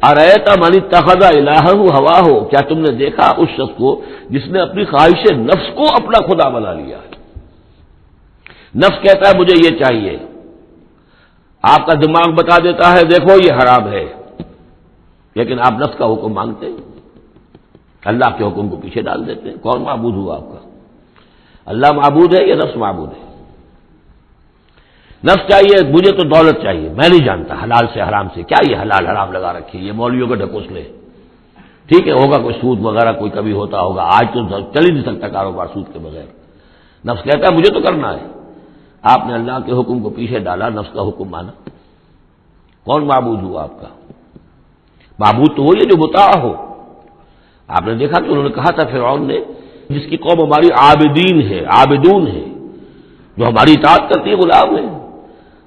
ارأیت من اتخذ الہہ ہواہ، کیا تم نے دیکھا اس شخص کو جس نے اپنی خواہش نفس کو اپنا خدا بنا لیا ہے؟ نفس کہتا ہے مجھے یہ چاہیے، آپ کا دماغ بتا دیتا ہے دیکھو یہ حرام ہے، لیکن آپ نفس کا حکم مانگتے ہیں، اللہ کے حکم کو پیچھے ڈال دیتے ہیں۔ کون معبود ہوا آپ کا؟ اللہ معبود ہے یا نفس معبود ہے؟ نفس چاہیے مجھے تو دولت چاہیے، میں نہیں جانتا حلال سے حرام سے، کیا یہ حلال حرام لگا رکھی، یہ مولویوں کا ڈھکوسلے، ٹھیک ہے ہوگا کوئی سود وغیرہ کوئی کبھی ہوتا ہوگا، آج تو چل ہی نہیں سکتا کاروبار سود کے بغیر۔ نفس کہتا ہے مجھے تو کرنا ہے، آپ نے اللہ کے حکم کو پیچھے ڈالا، نفس کا حکم مانا۔ کون معبود ہوا آپ کا؟ معبود تو وہی ہے جو مطاع ہو۔ آپ نے دیکھا کہ انہوں نے کہا تھا فرعون نے، جس کی قوم ہماری عابدین ہے، عابدون ہے، جو ہماری اطاعت کرتی ہے، غلام ہے۔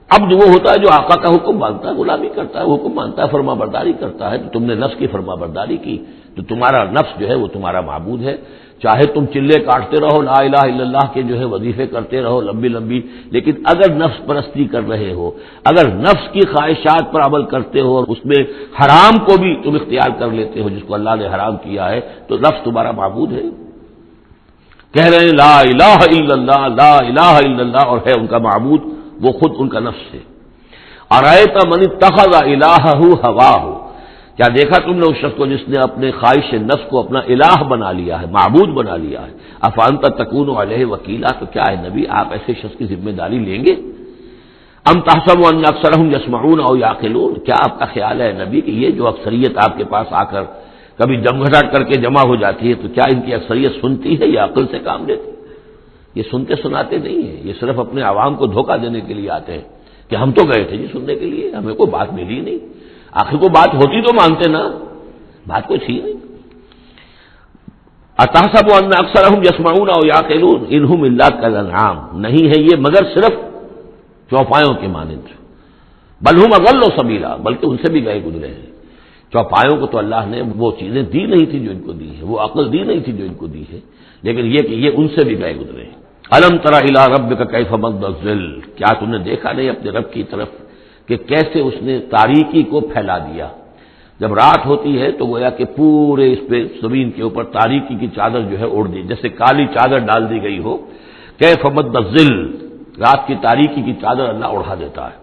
اب جو وہ ہوتا ہے جو آقا کا حکم مانتا ہے، غلامی کرتا ہے، حکم مانتا ہے، فرما برداری کرتا ہے، تو تم نے نفس کی فرما برداری کی، تو تمہارا نفس جو ہے وہ تمہارا معبود ہے۔ چاہے تم چلے کاٹتے رہو، لا الہ الا اللہ کے جو ہے وظیفے کرتے رہو لمبی لمبی، لیکن اگر نفس پرستی کر رہے ہو، اگر نفس کی خواہشات پر عمل کرتے ہو اور اس میں حرام کو بھی تم اختیار کر لیتے ہو جس کو اللہ نے حرام کیا ہے، تو نفس تمہارا معبود ہے۔ کہہ رہے ہیں لا الہ الا اللہ، لا الہ الا اللہ، اور ہے ان کا معبود وہ خود ان کا نفس ہے۔ ارأیت من اتخذ الہہ ہواہ، کیا دیکھا تم نے اس شخص کو جس نے اپنے خواہش نفس کو اپنا الہ بنا لیا ہے، معبود بنا لیا ہے۔ افانت تکون علیہ وکیلا، تو کیا ہے نبی آپ ایسے شخص کی ذمہ داری لیں گے؟ ام تحسب ان اکثرهم یسمعون او یعقلون، کیا آپ کا خیال ہے نبی کہ یہ جو اکثریت آپ کے پاس آ کر کبھی جمگھٹاٹ کر کے جمع ہو جاتی ہے، تو کیا ان کی اکثریت سنتی ہے یا عقل سے کام لیتی؟ یہ سنتے سناتے نہیں ہیں، یہ صرف اپنے عوام کو دھوکہ دینے کے لیے آتے ہیں کہ ہم تو گئے تھے جی سننے کے لیے، ہمیں کوئی بات ملی نہیں، آخر کو بات ہوتی تو مانتے نا، بات کوئی تھی نہیں۔ اتحسب ان اکثرهم یسمعون او یعقلون انہم الا کالانعام، نہیں ہے یہ مگر صرف چوپایوں کے مانند، بل ہم اضل سبیلا، بلکہ ان سے بھی گئے گزرے ہیں۔ چوپایوں کو تو اللہ نے وہ چیزیں دی نہیں تھی جو ان کو دی ہے، وہ عقل دی نہیں تھی جو ان کو دی ہے، لیکن یہ کہ یہ ان سے بھی گئے گزرے ہیں۔ الم تر الی ربک کیف مد الظل، کیا تم نے دیکھا نہیں اپنے رب کی طرف کہ کیسے اس نے تاریکی کو پھیلا دیا۔ جب رات ہوتی ہے تو گویا کہ پورے اس پہ زمین کے اوپر تاریکی کی چادر جو ہے اوڑھ دی، جیسے کالی چادر ڈال دی گئی ہو۔ کیف مد الظل، رات کی تاریکی کی چادر اللہ اڑا دیتا ہے۔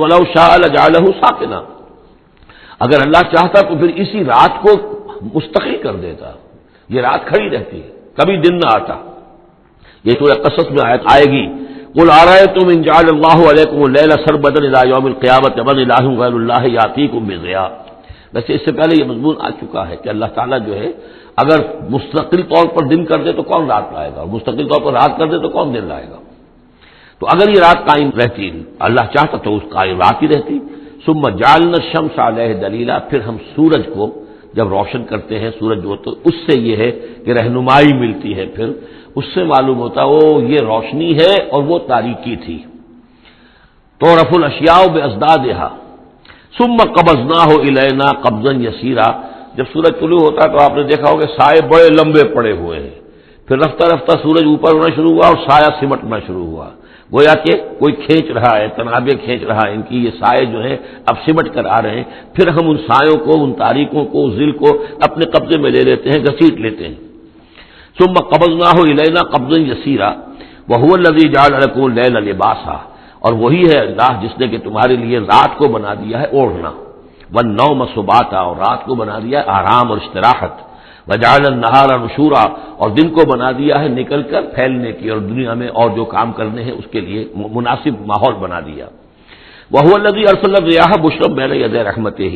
ولو شاء لجعلہ ساکنا، اگر اللہ چاہتا تو پھر اسی رات کو مستقل کر دیتا، یہ رات کھڑی رہتی ہے، کبھی دن نہ آتا۔ یہ سورہ قصص میں آیت آئے گی، قل ارأیتم ان جعل اللہ علیکم اللیل سرمدا الی یوم القیامۃ من الہ غیر اللہ یاتیکم بضیاء۔ ویسے اس سے پہلے یہ مضمون آ چکا ہے کہ اللہ تعالیٰ جو ہے اگر مستقل طور پر دن کر دے تو کون رات لائے گا، اور مستقل طور پر رات کر دے تو کون دن لائے گا۔ تو اگر یہ رات قائم رہتی، اللہ چاہتا تو اس قائم رات ہی رہتی۔ ثم جعلنا الشمس علیہ دلیلا، پھر ہم سورج کو جب روشن کرتے ہیں، سورج جو تو اس سے یہ ہے کہ رہنمائی ملتی ہے، پھر اس سے معلوم ہوتا وہ یہ روشنی ہے اور وہ تاریکی تھی۔ تعرف الاشیاء بازدادها ثم قبضناہ الینا قبضا یسیرا، جب سورج طلوع ہوتا تو آپ نے دیکھا ہوگا سائے بڑے لمبے پڑے ہوئے ہیں، پھر رفتہ رفتہ سورج اوپر ہونا شروع ہوا اور سایہ سمٹنا شروع ہوا، گویا کہ کوئی کھینچ رہا ہے، تنابیں کھینچ رہا ہے، ان کی یہ سائے جو ہیں اب سمٹ کر آ رہے ہیں، پھر ہم ان سایوں کو، ان تاریکوں کو، ذل کو اپنے قبضے میں لے لیتے ہیں، گھسیٹ لیتے ہیں۔ ثم قبضناہ الینا قبضا یسیرا وہو الذی جعل لکم اللیل لباسا، اور وہی ہے اللہ جس نے کہ تمہارے لیے رات کو بنا دیا ہے اوڑھنا، والنوم سباتا، اور رات کو بنا دیا ہے آرام اور استراحت، وجعل النہار نشورا، اور دن کو بنا دیا ہے نکل کر پھیلنے کی اور دنیا میں اور جو کام کرنے ہیں اس کے لیے مناسب ماحول بنا دیا۔ وہو الذی ارسل الرياح بشرا بین یدی رحمتہ،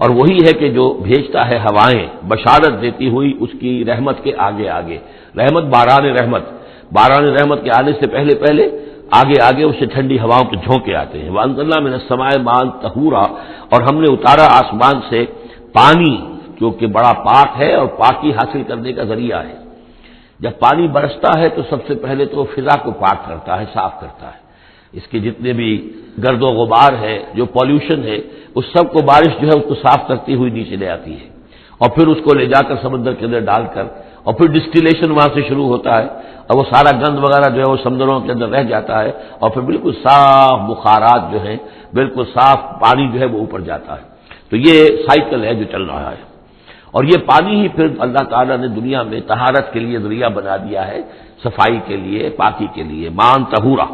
اور وہی ہے کہ جو بھیجتا ہے ہوائیں بشارت دیتی ہوئی اس کی رحمت کے آگے آگے، رحمت باران رحمت باران رحمت کے آنے سے پہلے پہلے آگے آگے اسے ٹھنڈی ہواؤں کے جھونکے آتے ہیں. وَأَنزَلْنَا مِنَ السَّمَاءِ مَاءً طَهُورًا، اور ہم نے اتارا آسمان سے پانی جو کہ بڑا پاک ہے اور پاکی حاصل کرنے کا ذریعہ ہے. جب پانی برستا ہے تو سب سے پہلے تو فضا کو پاک کرتا ہے، صاف کرتا ہے. اس کے جتنے بھی گرد و غبار ہے، جو پالوشن ہے، اس سب کو بارش جو ہے اس کو صاف کرتی ہوئی نیچے لے آتی ہے، اور پھر اس کو لے جا کر سمندر کے اندر ڈال کر، اور پھر ڈسٹیلیشن وہاں سے شروع ہوتا ہے، اور وہ سارا گند وغیرہ جو ہے وہ سمندروں کے اندر رہ جاتا ہے، اور پھر بالکل صاف بخارات جو ہیں، بالکل صاف پانی جو ہے وہ اوپر جاتا ہے. تو یہ سائیکل ہے جو چل رہا ہے. اور یہ پانی ہی پھر اللہ تعالیٰ نے دنیا میں طہارت کے لیے ذریعہ بنا دیا ہے، صفائی کے لیے، پاکی کے لیے. ماء طہورا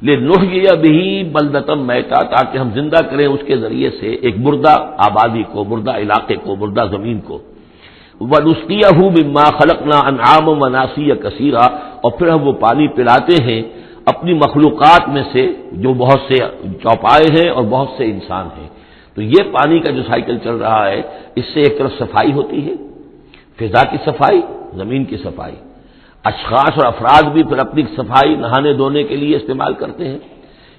لنحیی بہ بلدۃ میتا، تاکہ ہم زندہ کریں اس کے ذریعے سے ایک مردہ آبادی کو، مردہ علاقے کو، مردہ زمین کو. ونسقیہ مما خلقنا انعاما وناسیا کثیرا، اور پھر ہم وہ پانی پلاتے ہیں اپنی مخلوقات میں سے جو بہت سے چوپائے ہیں اور بہت سے انسان ہیں. تو یہ پانی کا جو سائیکل چل رہا ہے، اس سے ایک طرف صفائی ہوتی ہے، فضا کی صفائی، زمین کی صفائی. اشخاص اور افراد بھی پھر اپنی صفائی نہانے دھونے کے لیے استعمال کرتے ہیں.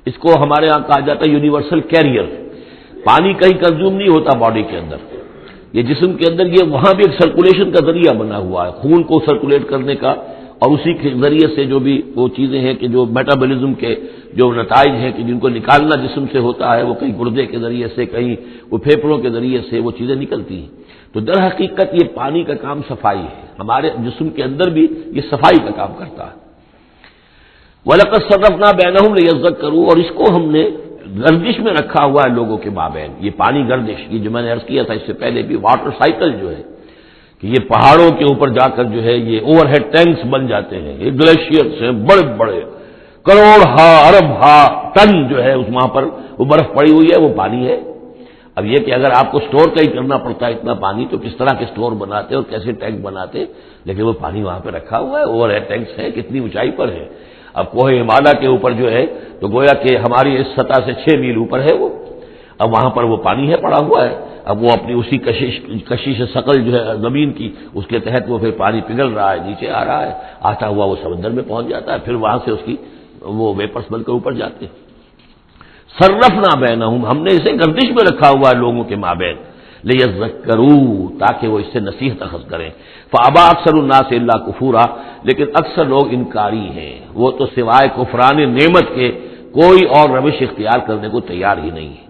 اس کو ہمارے ہاں کہا جاتا ہے یونیورسل کیریئر. پانی کہیں کنزیوم نہیں ہوتا باڈی کے اندر، یہ جسم کے اندر یہ وہاں بھی ایک سرکولیشن کا ذریعہ بنا ہوا ہے، خون کو سرکولیٹ کرنے کا، اور اسی کے ذریعے سے جو بھی وہ چیزیں ہیں کہ جو میٹابولزم کے جو نتائج ہیں کہ جن کو نکالنا جسم سے ہوتا ہے، وہ کہیں گردے کے ذریعے سے، کہیں وہ پھیپھڑوں کے ذریعے سے وہ چیزیں نکلتی ہیں. تو در حقیقت یہ پانی کا کام صفائی ہے، ہمارے جسم کے اندر بھی یہ صفائی کا کام کرتا ہے. وَلَقَدْ صَرَّفْنَا بَيْنَهُمْ لِيَذَّكَّرُوا، اور اس کو ہم نے گردش میں رکھا ہوا ہے لوگوں کے مابین. یہ پانی گردش، یہ جو میں نے عرض کیا تھا اس سے پہلے بھی، واٹر سائیکل جو ہے کہ یہ پہاڑوں کے اوپر جا کر جو ہے یہ اوور ہیڈ ٹینکس بن جاتے ہیں، یہ گلیشیئرس ہیں بڑے بڑے، کروڑ ارب ٹن جو ہے اس وہاں پر وہ برف پڑی ہوئی ہے، وہ پانی ہے. اب یہ کہ اگر آپ کو سٹور کہیں کرنا پڑتا ہے اتنا پانی، تو کس طرح کے سٹور بناتے اور کیسے ٹینک بناتے، لیکن وہ پانی وہاں پہ رکھا ہوا ہے. اوور ہیڈ ٹینکس ہیں، کتنی اونچائی پر ہے. اب کوہ ہمالیہ کے اوپر جو ہے تو گویا کہ ہماری اس سطح سے 6 میل اوپر ہے وہ، اب وہاں پر وہ پانی ہے پڑا ہوا ہے. اب وہ اپنی اسی کشش ثقل جو ہے زمین کی، اس کے تحت وہ پھر پانی پگھل رہا ہے، نیچے آ رہا ہے، آتا ہوا وہ سمندر میں پہنچ جاتا ہے، پھر وہاں سے اس کی وہ ویپرس بن کر اوپر جاتے ہیں. صرفنا بینہم، ہم نے اسے گردش میں رکھا ہوا ہے لوگوں کے مابین، لیذکروا، تاکہ وہ اس سے نصیحت اخذ کریں. فابا اکثر الناس الا کفورا، لیکن اکثر لوگ انکاری ہیں، وہ تو سوائے کفران نعمت کے کوئی اور روش اختیار کرنے کو تیار ہی نہیں ہے.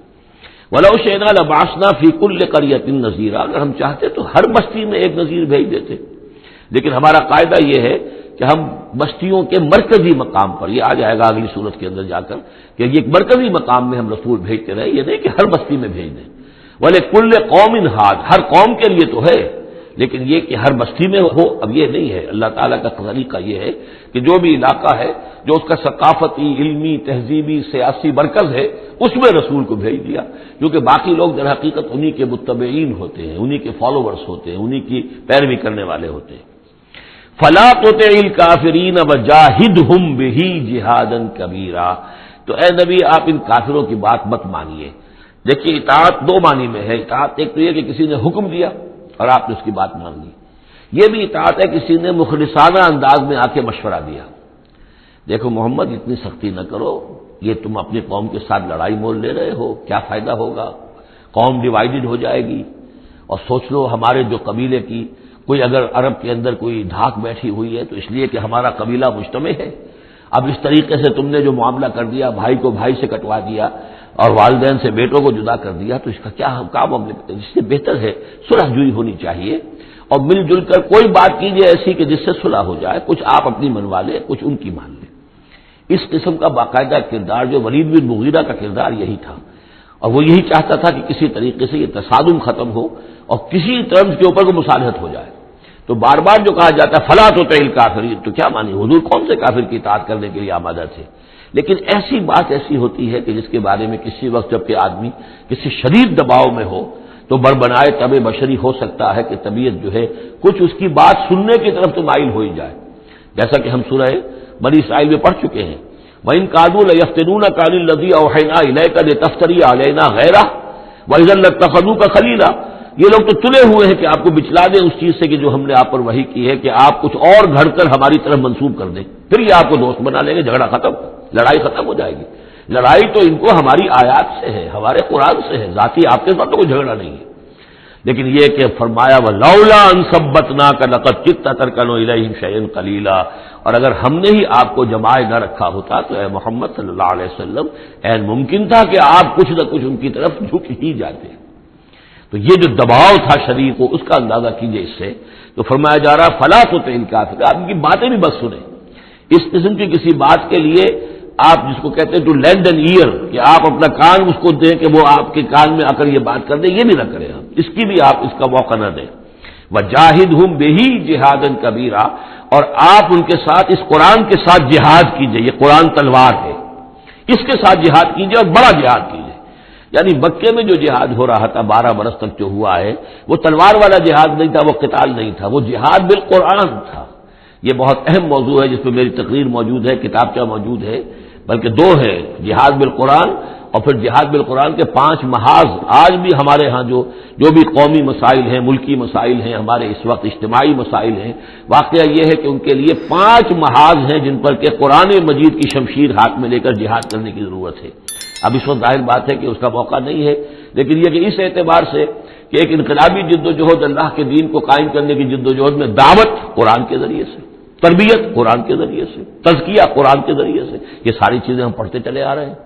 وَلَوْ شِئْنَا لَبَعَثْنَا فِي كُلِّ قَرْيَةٍ نَذِيرًا، اگر ہم چاہتے تو ہر بستی میں ایک نذیر بھیج دیتے، لیکن ہمارا قاعدہ یہ ہے کہ ہم بستیوں کے مرکزی مقام پر، یہ آ جائے گا اگلی صورت کے اندر جا کر، کہ یہ ایک مرکزی مقام میں ہم رسول بھیجتے رہے، یہ نہیں کہ ہر بستی میں بھیج دیں. وَلِكُلِّ قَوْمٍ هَادٍ، ہر قوم کے لیے تو ہے، لیکن یہ کہ ہر بستی میں ہو، اب یہ نہیں ہے. اللہ تعالیٰ کا طریقہ یہ ہے کہ جو بھی علاقہ ہے، جو اس کا ثقافتی، علمی، تہذیبی، سیاسی مرکز ہے، اس میں رسول کو بھیج دیا، کیونکہ باقی لوگ در حقیقت انہی کے متبعین ہوتے ہیں، انہی کے فالوورز ہوتے ہیں، انہی کی پیروی کرنے والے ہوتے ہیں. فَلَا تُطِعِ الْكَافِرِينَ وَجَاهِدْهُمْ بِهِ جِهَادًا كَبِيرًا، تو اے نبی آپ ان کافروں کی بات مت مانیے. دیکھیے اطاعت دو معنی میں ہے. اطاعت ایک تو یہ کہ کسی نے حکم دیا اور آپ نے اس کی بات مان لی، یہ بھی اطاعت ہے کسی نے مخلصانہ انداز میں آ کے مشورہ دیا، دیکھو محمد اتنی سختی نہ کرو، یہ تم اپنی قوم کے ساتھ لڑائی مول لے رہے ہو، کیا فائدہ ہوگا، قوم ڈیوائیڈڈ ہو جائے گی. اور سوچ لو ہمارے جو قبیلے کی کوئی اگر عرب کے اندر کوئی دھاک بیٹھی ہوئی ہے تو اس لیے کہ ہمارا قبیلہ مجتمع ہے. اب اس طریقے سے تم نے جو معاملہ کر دیا، بھائی کو بھائی سے کٹوا دیا اور والدین سے بیٹوں کو جدا کر دیا، تو اس کا کیا کام؟ اس سے بہتر ہے صلح جوئی ہونی چاہیے، اور مل جل کر کوئی بات کیجیے ایسی کہ جس سے صلح ہو جائے، کچھ آپ اپنی منوا لیں، کچھ ان کی مان لیں. اس قسم کا باقاعدہ کردار جو ولید بن مغیرہ کا کردار یہی تھا، اور وہ یہی چاہتا تھا کہ کسی طریقے سے یہ تصادم ختم ہو اور کسی طرز کے اوپر کو مصالحت ہو جائے. تو بار بار جو کہا جاتا ہے فلا تطع الکافرین، تو کیا مانی حضور کون سے کافر کی اطاعت کرنے کے لیے آمادہ تھے؟ لیکن ایسی بات ایسی ہوتی ہے کہ جس کے بارے میں کسی وقت جب کہ آدمی کسی شدید دباؤ میں ہو تو بربنائے طب بشری ہو سکتا ہے کہ طبیعت جو ہے کچھ اس کی بات سننے کی طرف تو مائل ہو ہی جائے، جیسا کہ ہم سورہ بنی اسرائیل میں پڑھ چکے ہیں. وَإِن كَادُوا لَيَفْتِنُونَكَ عَنِ الَّذِي أَوْحَيْنَا إِلَيْكَ لِتَفْتَرِيَ عَلَيْنَا غَيْرَهُ وَإِذًا لَّاتَّخَذُوكَ خَلِيلًا، یہ لوگ تو تلے ہوئے ہیں کہ آپ کو بچلا دیں اس چیز سے کہ جو ہم نے آپ پر وحی کی ہے، کہ آپ کچھ اور گھڑ کر ہماری طرف منسوب کر دیں، پھر یہ آپ کو دوست بنا لیں گے، جھگڑا ختم، لڑائی ختم ہو جائے گی۔ لڑائی تو ان کو ہماری آیات سے ہے، ہمارے قرآن سے ہے، ذاتی آپ کے ساتھ تو کوئی جھگڑا نہیں ہے۔ لیکن یہ کہ فرمایا وَلَوْلَا أَن ثَبَّتْنَاكَ لَقَدْ كِدتَّ تَرْكَنُ إِلَيْهِمْ شَيْئًا قَلِيلًا، اور اگر ہم نے ہی آپ کو جمائے نہ رکھا ہوتا تو اے محمد صلی اللہ علیہ وسلم عین ممکن تھا کہ آپ کچھ نہ کچھ ان کی طرف جھک ہی جاتے۔ تو یہ جو دباؤ تھا شریر کو، اس کا اندازہ کیجئے اس سے، تو فرمایا جا رہا فَلَا تُطِعِ الْكَافِرِينَ، آپ ان کی باتیں بھی بس سنیں، اس قسم کی کسی بات کے لیے آپ جس کو کہتے ہیں ٹو لینڈ این ایئر، کہ آپ اپنا کان اس کو دیں کہ وہ آپ کے کان میں آ کر یہ بات کر دیں، یہ بھی نہ کریں، آپ اس کی بھی آپ اس کا موقع نہ دیں۔ وَجَاهِدْهُمْ بِهِ جِهَادًا كَبِيرًا، اور آپ ان کے ساتھ اس قرآن کے ساتھ جہاد کیجئے، یہ قرآن تلوار ہے، اس کے ساتھ جہاد کیجئے اور بڑا جہاد کیجئے۔ یعنی مکے میں جو جہاد ہو رہا تھا 12 برس تک جو ہوا ہے، وہ تلوار والا جہاد نہیں تھا، وہ قتال نہیں تھا، وہ جہاد بالقرآن تھا۔ یہ بہت اہم موضوع ہے جس پہ میری تقریر موجود ہے، کتابچہ موجود ہے، بلکہ 2 ہے، جہاد بالقرآن اور پھر جہاد بالقرآن کے 5 محاذ۔ آج بھی ہمارے ہاں جو بھی قومی مسائل ہیں، ملکی مسائل ہیں، ہمارے اس وقت اجتماعی مسائل ہیں، واقعہ یہ ہے کہ ان کے لیے 5 محاذ ہیں جن پر کہ قرآن مجید کی شمشیر ہاتھ میں لے کر جہاد کرنے کی ضرورت ہے۔ اب اس وقت ظاہر بات ہے کہ اس کا موقع نہیں ہے، لیکن یہ کہ اس اعتبار سے کہ ایک انقلابی جد و جہد، اللہ کے دین کو قائم کرنے کی جد و جہد میں دعوت قرآن کے ذریعے سے، تربیت قرآن کے ذریعے سے، تزکیہ قرآن کے ذریعے سے، یہ ساری چیزیں ہم پڑھتے چلے آ رہے ہیں۔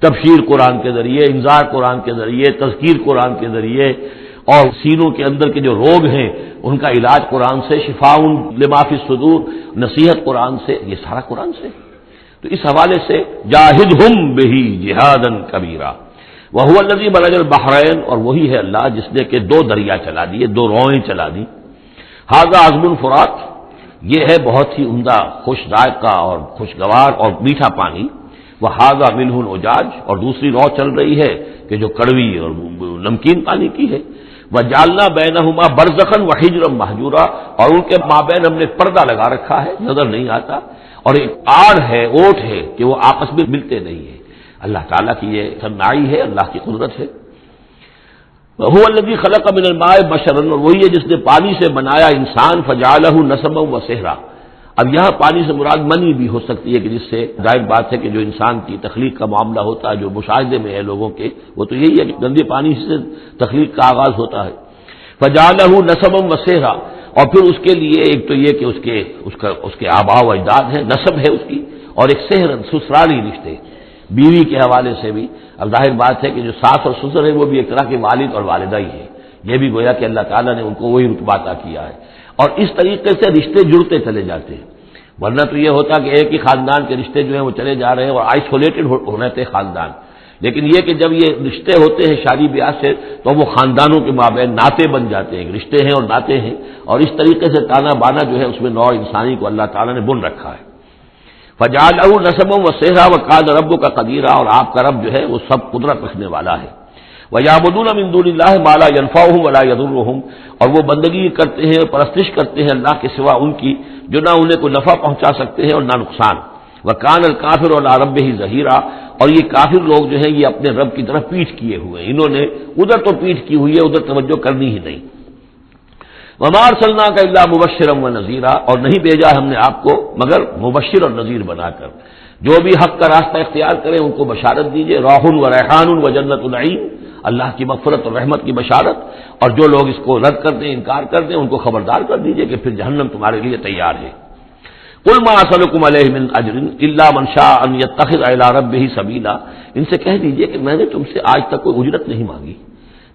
تبشیر قرآن کے ذریعے، انذار قرآن کے ذریعے، تذکیر قرآن کے ذریعے، اور سینوں کے اندر کے جو روگ ہیں ان کا علاج قرآن سے، شفاء لما فی الصدور، نصیحت قرآن سے، یہ سارا قرآن سے۔ تو اس حوالے سے جاہدہم بہ جہادا کبیرا وہو الذی مرج البحرین، اور وہی ہے اللہ جس نے کہ 2 دریا چلا دیے، 2 روئیں چلا دی۔ ھذا عذب فرات، یہ ہے بہت ہی عمدہ خوش ذائقہ اور خوشگوار اور میٹھا پانی۔ وَھذا ملح اجاج، اور دوسری رو چل رہی ہے کہ جو کڑوی اور نمکین پانی کی ہے۔ وجعلنا بینہما برزخا وحجرا مہجورا، اور ان کے مابین ہم نے پردہ لگا رکھا ہے، نظر نہیں آتا، اور ایک آڑ ہے، اوٹ ہے کہ وہ آپس میں ملتے نہیں ہے۔ اللہ تعالیٰ کی یہ صنعائی ہے، اللہ کی قدرت ہے۔ وَهُوَ الَّذِي خَلَقَ مِنَ الْمَاءِ بَشَرًا، اور وہی ہے جس نے پانی سے بنایا انسان، فَجَعَلَهُ نَسَبًا وَصِهْرًا۔ اب یہاں پانی سے مراد منی بھی ہو سکتی ہے کہ جس سے ظاہر بات ہے کہ جو انسان کی تخلیق کا معاملہ ہوتا ہے، جو مشاہدے میں ہے لوگوں کے، وہ تو یہی ہے کہ گندے پانی سے تخلیق کا آغاز ہوتا ہے۔ فَجَعَلَهُ نَسَبًا وَصِهْرًا، اور پھر اس کے لیے ایک تو یہ کہ اس کے آباء و اجداد ہیں، نسب ہے اس کی، اور ایک سہرن سسرالی رشتے، بیوی کے حوالے سے بھی۔ اب ظاہر بات ہے کہ جو ساس اور سسر ہے وہ بھی ایک طرح کے والد اور والدہ ہی ہے، یہ بھی گویا کہ اللہ تعالیٰ نے ان کو وہی رتبہ عطا کیا ہے، اور اس طریقے سے رشتے جڑتے چلے جاتے ہیں۔ ورنہ تو یہ ہوتا کہ ایک ہی خاندان کے رشتے جو ہیں وہ چلے جا رہے ہیں اور آئسولیٹڈ ہونے تھے خاندان، لیکن یہ کہ جب یہ رشتے ہوتے ہیں شادی بیاہ سے تو وہ خاندانوں کے مابین ناطے بن جاتے ہیں، رشتے ہیں اور ناطے ہیں، اور اس طریقے سے تانا بانا جو ہے اس میں نوع انسانی کو اللہ تعالیٰ نے بن رکھا ہے۔ فَجَعَلَهُ نَسَبًا وَصِهْرًا وَكَانَ رَبُّكَ قَدِيرًا، اور آپ کا رب جو ہے وہ سب قدرت رکھنے والا ہے۔ وَيَعْبُدُونَ مِن دُونِ اللَّهِ مَا لَا يَنفَعُهُمْ وَلَا يَضُرُّهُمْ، اور وہ بندگی کرتے ہیں اور پرستش کرتے ہیں اللہ کے سوا ان کی جو نہ انہیں کوئی نفع پہنچا سکتے ہیں اور نہ نقصان۔ وَكَانَ الْكَافِرُ عَلَىٰ رَبِّهِ ظَهِيرًا، اور یہ کافر لوگ جو ہیں یہ اپنے رب کی طرف پیٹھ کیے ہوئے ہیں، انہوں نے ادھر تو پیٹھ کی ہوئی ہے، ادھر توجہ کرنی ہی نہیں۔ وَمَا أَرْسَلْنَاكَ إِلَّا مُبَشِّرًا وَنَذِيرًا، اور نہیں بھیجا ہم نے آپ کو مگر مبشر اور نذیر بنا کر، جو بھی حق کا راستہ اختیار کریں ان کو بشارت دیجیے، راح و ریحان و جنت النعیم، اللہ کی مغفرت اور رحمت کی بشارت، اور جو لوگ اس کو رد کر دیں، انکار کر دیں، ان کو خبردار کر دیجیے کہ پھر جہنم تمہارے لیے تیار ہے۔ قُلْ مَا أَسْأَلُكُمْ عَلَيْهِ مِنْ أَجْرٍ إِلَّا مَنْ شَاءَ أَنْ يَتَّخِذَ إِلَىٰ رَبِّهِ سَبِيلًا، ان سے کہہ دیجیے کہ میں نے تم سے آج تک کوئی اجرت نہیں مانگی،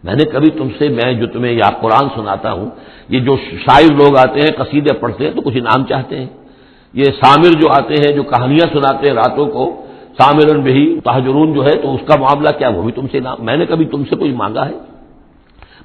میں نے کبھی تم سے، میں جو تمہیں یا قرآن سناتا ہوں، یہ جو شاعر لوگ آتے ہیں قصیدے پڑھتے ہیں تو کچھ انعام چاہتے ہیں، یہ سامر جو آتے ہیں جو کہانیاں سناتے ہیں راتوں کو، سامرن بہی تہجرون جو ہے، تو اس کا معاملہ کیا، وہ بھی تم سے انعام، میں نے کبھی تم سے کوئی مانگا ہے؟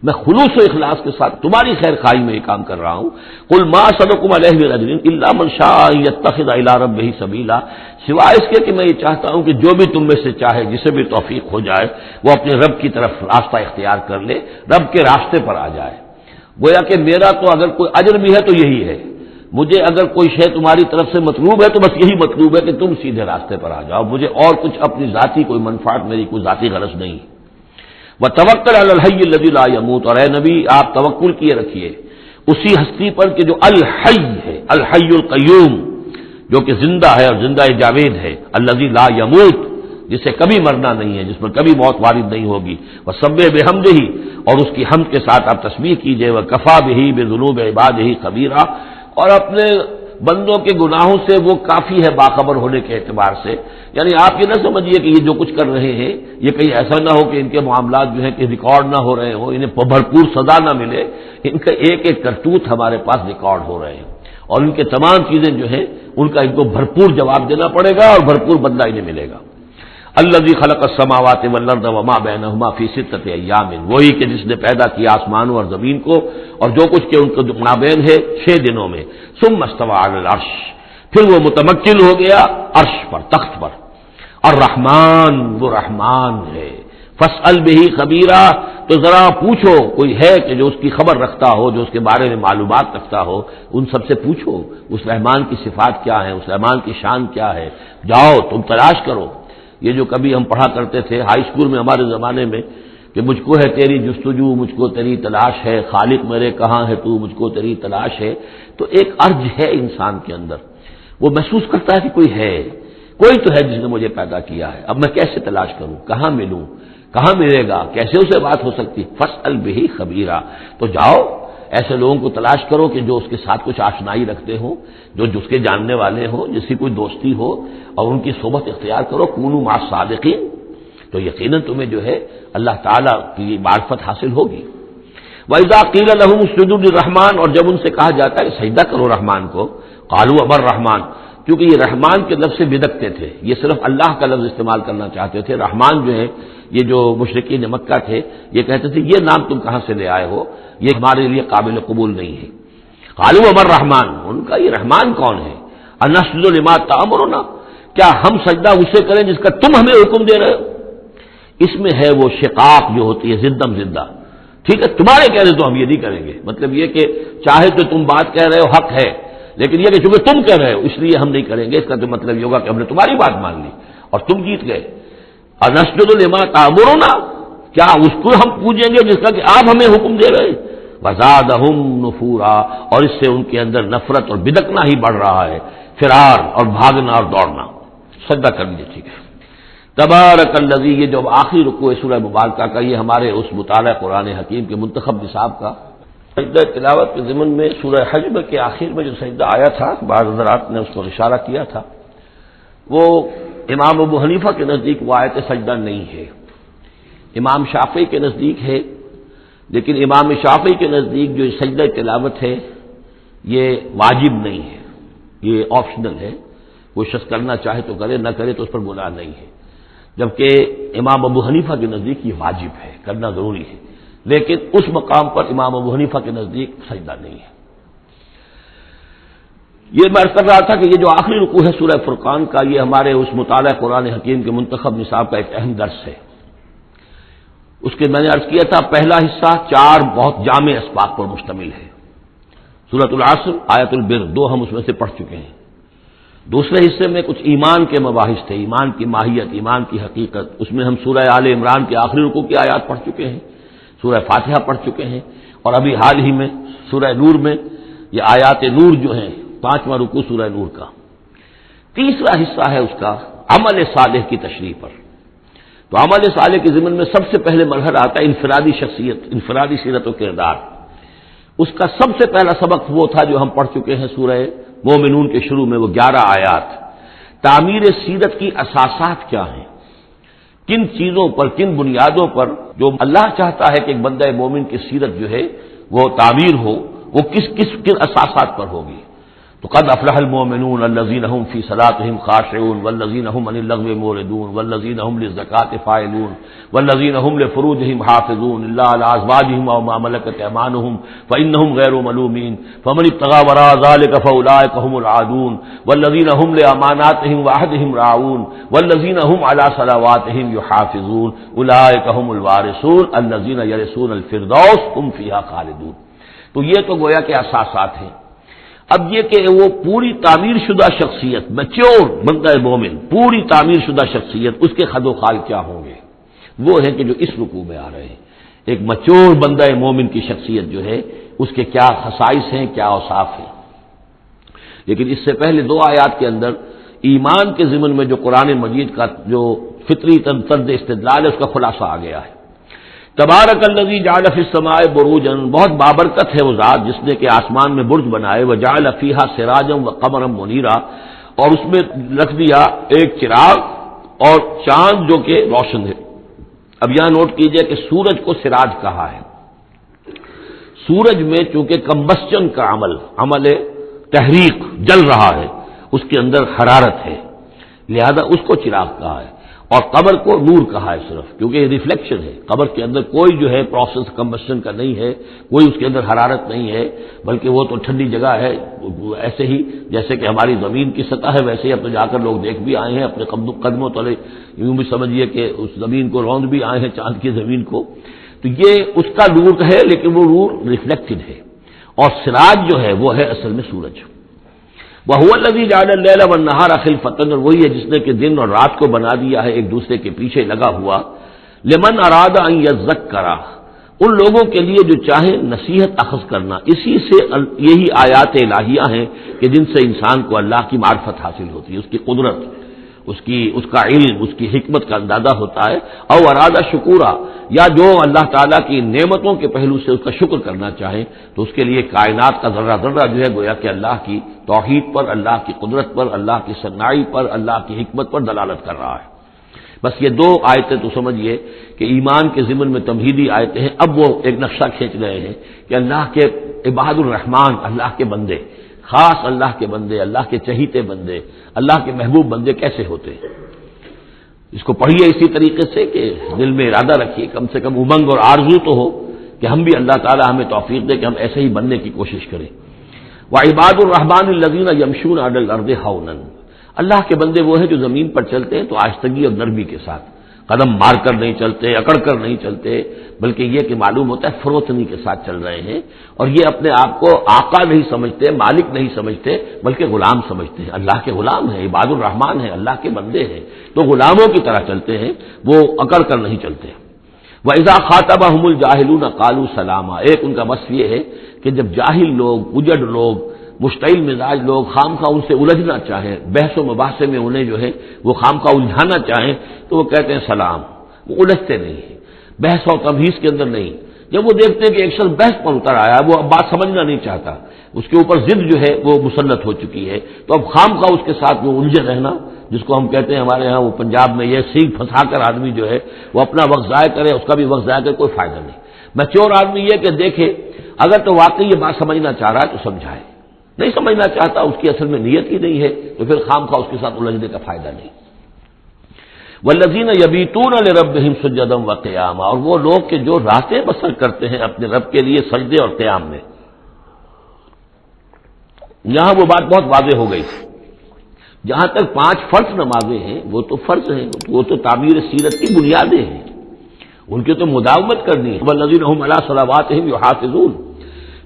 میں خلوص و اخلاص کے ساتھ تمہاری خیر خواہی میں یہ کام کر رہا ہوں۔ قل ما اسألکم علیہ من اجر الا من شاء ان یتخذ الی ربہ سبیلا، سوائے اس کے کہ میں یہ چاہتا ہوں کہ جو بھی تم میں سے چاہے، جسے بھی توفیق ہو جائے، وہ اپنے رب کی طرف راستہ اختیار کر لے، رب کے راستے پر آ جائے۔ گویا کہ میرا تو اگر کوئی اجر بھی ہے تو یہی ہے، مجھے اگر کوئی شے تمہاری طرف سے مطلوب ہے تو بس یہی مطلوب ہے کہ تم سیدھے راستے پر آ جاؤ، مجھے اور کچھ اپنی ذاتی کوئی منفعت، میری کوئی ذاتی غرض نہیں۔ وتوکل علی الحی الذی لا یموت، اور اے نبی آپ توکل کیے رکھیے اسی ہستی پر کہ جو الحی ہے، الحی القیوم، جو کہ زندہ ہے اور زندہ جاوید ہے، الذی لا یموت، جسے کبھی مرنا نہیں ہے، جس پر کبھی موت وارد نہیں ہوگی، وسبح بحمدہ، اور اس کی حمد کے ساتھ آپ تسبیح کیجئے، وکفی بہ بذنوب عبادہ خبیرا، اور اپنے بندوں کے گناہوں سے وہ کافی ہے باخبر ہونے کے اعتبار سے. یعنی آپ یہ نہ سمجھیے کہ یہ جو کچھ کر رہے ہیں یہ کہیں ایسا نہ ہو کہ ان کے معاملات جو ہیں کہ ریکارڈ نہ ہو رہے ہوں، انہیں بھرپور سزا نہ ملے. ان کا ایک ایک کرتوت ہمارے پاس ریکارڈ ہو رہے ہیں، اور ان کے تمام چیزیں جو ہیں ان کا ان کو بھرپور جواب دینا پڑے گا اور بھرپور بدلہ انہیں ملے گا. الذی خلق السماوات والارض وما بینہما فی ستۃ ایام، وہی کہ جس نے پیدا کیا آسمانوں اور زمین کو اور جو کچھ کہ ان کے مابین ہے 6 دنوں میں. ثم استوى علی العرش، پھر وہ متمکن ہو گیا عرش پر، تخت پر. الرحمن، وہ رحمان ہے. فاسأل بہ خبیرا، تو ذرا پوچھو، کوئی ہے کہ جو اس کی خبر رکھتا ہو، جو اس کے بارے میں معلومات رکھتا ہو، ان سب سے پوچھو اس رحمان کی صفات کیا ہیں، اس رحمان کی شان کیا ہے. جاؤ تم تلاش کرو. یہ جو کبھی ہم پڑھا کرتے تھے ہائی اسکول میں ہمارے زمانے میں کہ مجھ کو ہے تیری جستجو، مجھ کو تیری تلاش ہے، خالق میرے کہاں ہے تو، مجھ کو تیری تلاش ہے. تو ایک ارج ہے انسان کے اندر، وہ محسوس کرتا ہے کہ کوئی تو ہے جس نے مجھے پیدا کیا ہے. اب میں کیسے تلاش کروں، کہاں ملوں، کہاں ملے گا، کیسے اسے بات ہو سکتی. فاسأل بہ خبیرا، تو جاؤ ایسے لوگوں کو تلاش کرو کہ جو اس کے ساتھ کچھ آشنائی رکھتے ہوں، جو اس کے جاننے والے ہوں، جس کی کوئی دوستی ہو، اور ان کی صحبت اختیار کرو. کونوا مع الصادقین، تو یقیناً تمہیں جو ہے اللہ تعالیٰ کی معرفت حاصل ہوگی. وَإِذَا قِيلَ لَهُمُ اسْجُدُوا لِلرَّحْمَٰنِ، اور جب ان سے کہا جاتا ہے سجدہ کرو رحمان کو، قالوا ابر رحمان، کیونکہ یہ رحمان کے لفظ سے بدکتے تھے، یہ صرف اللہ کا لفظ استعمال کرنا چاہتے تھے. رحمان جو ہے، یہ جو مشرکین مکہ تھے یہ کہتے تھے یہ نام تم کہاں سے لے آئے ہو، یہ ہمارے لیے قابل قبول نہیں ہے. قالوا ابر رحمان، ان کا یہ رحمان کون ہے. انسجد لما تأمرنا، کیا ہم سجدہ اسے کریں جس کا تم ہمیں حکم دے رہے ہو. اس میں ہے وہ شقاق جو ہوتی ہے زدم زدہ. ٹھیک ہے تمہارے کہہ رہے تو ہم یہ نہیں کریں گے، مطلب یہ کہ چاہے تو تم بات کہہ رہے ہو حق ہے، لیکن یہ کہ چونکہ تم کہہ رہے ہو اس لیے ہم نہیں کریں گے. اس کا تو مطلب یہ ہوگا کہ ہم نے تمہاری بات مان لی اور تم جیت گئے. انسجد لما تأمرنا، کیا اس کو ہم پوجیں گے جس کا کہ آپ ہمیں حکم دے رہے. وزادہم نفورا، اور اس سے ان کے اندر نفرت اور بدکنا ہی بڑھ رہا ہے، فرار اور بھاگنا اور دوڑنا. سجدہ کر لیجیے. ٹھیک ہے. تبارک الذی، یہ جو آخری رکوع ہے سورہ مبارکہ کا، یہ ہمارے اس مطالعہ قرآن حکیم کے منتخب نصاب کا سجدہ تلاوت کے ضمن میں سورہ حجب کے آخر میں جو سجدہ آیا تھا، بعض حضرات نے اس کو اشارہ کیا تھا، وہ امام ابو حنیفہ کے نزدیک وہ آیت سجدہ نہیں ہے. امام شافعی کے نزدیک ہے، لیکن امام شافعی کے نزدیک جو سجدہ تلاوت ہے یہ واجب نہیں ہے، یہ آپشنل ہے. کوئی شخص کرنا چاہے تو کرے، نہ کرے تو اس پر گناہ نہیں ہے. جبکہ امام ابو حنیفہ کے نزدیک یہ واجب ہے، کرنا ضروری ہے. لیکن اس مقام پر امام ابو حنیفہ کے نزدیک سجدہ نہیں ہے. یہ میں عرض کر رہا تھا کہ یہ جو آخری رکوع ہے سورہ فرقان کا، یہ ہمارے اس مطالعہ قرآن حکیم کے منتخب نصاب کا ایک اہم درس ہے. اس کے میں نے عرض کیا تھا پہلا حصہ 4 بہت جامع اسباق پر مشتمل ہے. سورۃ العصر، آیت البر، 2 ہم اس میں سے پڑھ چکے ہیں. دوسرے حصے میں کچھ ایمان کے مباحث تھے، ایمان کی ماہیت، ایمان کی حقیقت. اس میں ہم سورہ آل عمران کے آخری رکوع کی آیات پڑھ چکے ہیں، سورہ فاتحہ پڑھ چکے ہیں، اور ابھی حال ہی میں سورہ نور میں یہ آیات نور جو ہیں 5واں رکوع سورہ نور کا. تیسرا حصہ ہے اس کا عمل صالح کی تشریح پر. تو عمل صالح کے ضمن میں سب سے پہلے مرحلہ آتا ہے انفرادی شخصیت، انفرادی سیرت و کردار. اس کا سب سے پہلا سبق وہ تھا جو ہم پڑھ چکے ہیں سورہ مومنون کے شروع میں، وہ 11 آیات. تعمیر سیرت کی اساسات کیا ہیں، کن چیزوں پر، کن بنیادوں پر جو اللہ چاہتا ہے کہ ایک بندہ مومن کی سیرت جو ہے وہ تعمیر ہو، وہ کس اساسات پر ہوگی. تو قد افلح المؤمنون الذین هم فی صلاتهم خاشعون والذین هم عن اللغو معرضون والذین هم للزکاة فاعلون والذین هم لفروجهم حافظون الا علی ازواجهم او ما ملکت ایمانهم فانهم غیر ملومین فمن ابتغى وراء ذلك فاولئک هم العادون والذین هم لاماناتهم وعهدهم راعون والذین هم علی صلواتهم یحافظون اولئک هم الوارثون الذین یرثون الفردوس هم فیها خالدون. تو یہ تو گویا کہ اساسات ہیں. اب یہ کہ وہ پوری تعمیر شدہ شخصیت، میچور بندہ مومن، پوری تعمیر شدہ شخصیت، اس کے خد و خال کیا ہوں گے. وہ ہیں کہ جو اس رکوع میں آ رہے ہیں. ایک مچور بندہ مومن کی شخصیت جو ہے اس کے کیا خصائص ہیں، کیا اوصاف ہیں. لیکن اس سے پہلے دو آیات کے اندر ایمان کے ضمن میں جو قرآن مجید کا جو فطری طرز استدلال ہے اس کا خلاصہ آ گیا ہے. تبارک الذی جعل فی السماء بروجا، بہت بابرکت ہے وہ ذات جس نے کہ آسمان میں برج بنائے، وجعل فیہا سراجا وقمرا منیرا، اور اس میں رکھ دیا ایک چراغ اور چاند جو کہ روشن ہے. اب یہاں نوٹ کیجئے کہ سورج کو سراج کہا ہے. سورج میں چونکہ کمبسچن کا عمل تحریک جل رہا ہے، اس کے اندر حرارت ہے، لہذا اس کو چراغ کہا ہے. اور قمر کو نور کہا ہے صرف، کیونکہ یہ ریفلیکشن ہے. قمر کے اندر کوئی جو ہے پروسیس کمبسشن کا نہیں ہے، کوئی اس کے اندر حرارت نہیں ہے، بلکہ وہ تو ٹھنڈی جگہ ہے. ایسے ہی جیسے کہ ہماری زمین کی سطح ہے ویسے ہی اب تو جا کر لوگ دیکھ بھی آئے ہیں اپنے قدموں تلے، یوں بھی سمجھیے کہ اس زمین کو روند بھی آئے ہیں، چاند کی زمین کو. تو یہ اس کا نور ہے، لیکن وہ نور ریفلیکٹڈ ہے. اور سراج جو ہے وہ ہے اصل میں سورج. وَهُوَ الَّذِي جَعَلَ اللَّيْلَ وَالنَّهَارَ خِلْفَةً، اور وہی ہے جس نے کہ دن اور رات کو بنا دیا ہے ایک دوسرے کے پیچھے لگا ہوا. لِمَنْ أَرَادَ أَنْ يَذَّكَّرَ، ان لوگوں کے لیے جو چاہیں نصیحت اخذ کرنا. اسی سے یہی آیات الہیہ ہیں کہ جن سے انسان کو اللہ کی معرفت حاصل ہوتی ہے، اس کی قدرت، اس کا علم، اس کی حکمت کا اندازہ ہوتا ہے. او ارادہ شکورا، یا جو اللہ تعالیٰ کی نعمتوں کے پہلو سے اس کا شکر کرنا چاہیں تو اس کے لیے کائنات کا ذرہ ذرہ جو ہے گویا کہ اللہ کی توحید پر، اللہ کی قدرت پر، اللہ کی صنائی پر، اللہ کی حکمت پر دلالت کر رہا ہے. بس یہ دو آیتیں تو سمجھیے کہ ایمان کے ضمن میں تمہیدی آیتیں ہیں. اب وہ ایک نقشہ کھینچ رہے ہیں کہ اللہ کے عباد الرحمان، اللہ کے بندے، خاص اللہ کے بندے، اللہ کے چہیتے بندے، اللہ کے محبوب بندے کیسے ہوتے ہیں. اس کو پڑھیے اسی طریقے سے کہ دل میں ارادہ رکھیے، کم سے کم امنگ اور آرزو تو ہو کہ ہم بھی اللہ تعالی ہمیں توفیق دے کہ ہم ایسے ہی بننے کی کوشش کریں. وعباد الرحمن الذین یمشون علی الارض ہونا، اللہ کے بندے وہ ہیں جو زمین پر چلتے ہیں تو آہستگی اور نرمی کے ساتھ، قدم مار کر نہیں چلتے، اکڑ کر نہیں چلتے، بلکہ یہ کہ معلوم ہوتا ہے فروتنی کے ساتھ چل رہے ہیں. اور یہ اپنے آپ کو آقا نہیں سمجھتے، مالک نہیں سمجھتے، بلکہ غلام سمجھتے ہیں. اللہ کے غلام ہیں، عباد الرحمن ہیں، اللہ کے بندے ہیں، تو غلاموں کی طرح چلتے ہیں، وہ اکڑ کر نہیں چلتے. وَإِذَا خَاطَبَهُمُ الْجَاهِلُونَ قَالُوا سَلَامًا، ایک ان کا وصف یہ ہے کہ جب جاہل لوگ، اجڑ لوگ، مشتعل مزاج لوگ خامخواہ ان سے الجھنا چاہیں، بحث و مباحثے میں انہیں جو ہے وہ خامخواہ الجھانا چاہیں تو وہ کہتے ہیں سلام. وہ الجھتے نہیں ہیں، بحث و تمہیز کے اندر نہیں. جب وہ دیکھتے ہیں کہ ایک شخص بحث پر اتر آیا، وہ اب بات سمجھنا نہیں چاہتا، اس کے اوپر ضد جو ہے وہ مسلط ہو چکی ہے، تو اب خامخواہ اس کے ساتھ وہ الجھے رہنا، جس کو ہم کہتے ہیں ہمارے ہاں وہ پنجاب میں یہ سینگ پھنسا کر آدمی جو ہے وہ اپنا وقت ضائع کرے، اس کا بھی وقت ضائع کرے، کوئی فائدہ نہیں. میچور آدمی یہ کہ دیکھے اگر تو واقعی یہ بات سمجھنا چاہ رہا ہے تو سمجھائے، نہیں سمجھنا چاہتا، اس کی اصل میں نیت ہی نہیں ہے، تو پھر خامخواہ اس کے ساتھ الجھنے کا فائدہ نہیں. والذین یبیتون لربہم سجدا وقیاما، اور وہ لوگ کہ جو راتیں بسر کرتے ہیں اپنے رب کے لیے سجدے اور قیام میں. یہاں وہ بات بہت واضح ہو گئی. جہاں تک 5 فرض نمازیں ہیں وہ تو فرض ہیں، وہ تو تعمیر سیرت کی بنیادیں ہیں، ان کی تو مداومت کرنی ہے. والذین هم علی صلواتہم یحافظون،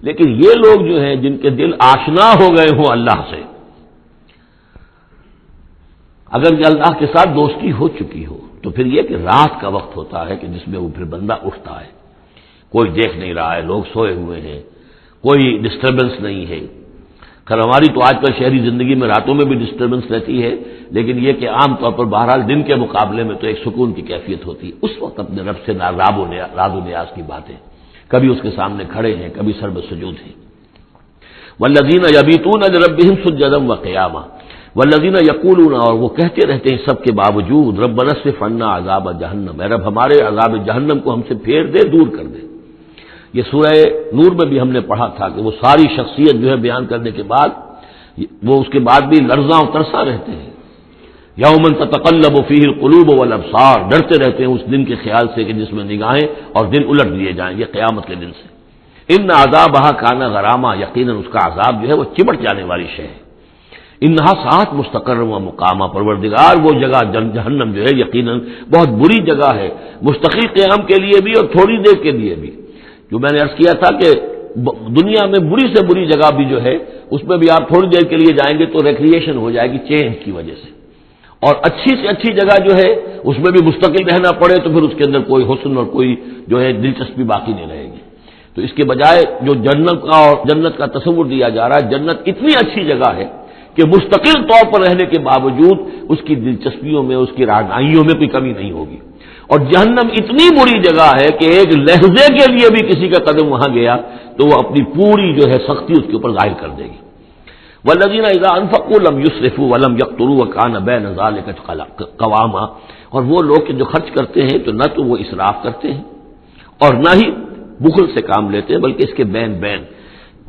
لیکن یہ لوگ جو ہیں جن کے دل آشنا ہو گئے ہوں اللہ سے، اگر یہ اللہ کے ساتھ دوستی ہو چکی ہو تو پھر یہ کہ رات کا وقت ہوتا ہے کہ جس میں وہ پھر بندہ اٹھتا ہے، کوئی دیکھ نہیں رہا ہے، لوگ سوئے ہوئے ہیں، کوئی ڈسٹربنس نہیں ہے. خیر ہماری تو آج کل شہری زندگی میں راتوں میں بھی ڈسٹربنس رہتی ہے، لیکن یہ کہ عام طور پر بہرحال دن کے مقابلے میں تو ایک سکون کی کیفیت ہوتی ہے. اس وقت اپنے رب سے راز و نیاز کی باتیں، کبھی اس کے سامنے کھڑے ہیں، کبھی سر بسجود ہیں. والذین یبیتون لربہم سجدا وقیاما، والذین یقولون، اور وہ کہتے رہتے ہیں سب کے باوجود، ربنا اصرف عنا عذاب جہنم، اے رب ہمارے عذاب جہنم کو ہم سے پھیر دے، دور کر دے. یہ سورہ نور میں بھی ہم نے پڑھا تھا کہ وہ ساری شخصیت جو ہے بیان کرنے کے بعد وہ اس کے بعد بھی لرزاں و ترساں رہتے ہیں. یوم تتقلب فیہ القلوب والابصار، ڈرتے رہتے ہیں اس دن کے خیال سے کہ جس میں نگاہیں اور دل الٹ دیے جائیں گے قیامت کے دن سے. ان عذابھا کان غراما، یقیناً اس کا عذاب جو ہے وہ چمٹ جانے والی شے ہے. انہا ساعت مستقر و مقامہ، پروردگار وہ جگہ جہنم جو ہے یقیناً بہت بری جگہ ہے، مستقل قیام کے لیے بھی اور تھوڑی دیر کے لیے بھی. جو میں نے عرض کیا تھا کہ دنیا میں بری سے بری جگہ بھی جو ہے اس میں بھی آپ تھوڑی دیر کے لیے جائیں گے تو ریکریشن ہو جائے گی چینج کی وجہ سے، اور اچھی سے اچھی جگہ جو ہے اس میں بھی مستقل رہنا پڑے تو پھر اس کے اندر کوئی حسن اور کوئی جو ہے دلچسپی باقی نہیں رہے گی. تو اس کے بجائے جو جنت کا تصور دیا جا رہا ہے، جنت اتنی اچھی جگہ ہے کہ مستقل طور پر رہنے کے باوجود اس کی دلچسپیوں میں، اس کی رہنمائیوں میں کوئی کمی نہیں ہوگی. اور جہنم اتنی بری جگہ ہے کہ ایک لحظے کے لیے بھی کسی کا قدم وہاں گیا تو وہ اپنی پوری جو ہے سختی اس کے اوپر ظاہر کر دے گی. والذین اذا انفقوا لم یسرفوا ولم یقتروا وکان بین ذلک قواما، اور وہ لوگ جو خرچ کرتے ہیں تو نہ تو وہ اسراف کرتے ہیں اور نہ ہی بخل سے کام لیتے ہیں، بلکہ اس کے بین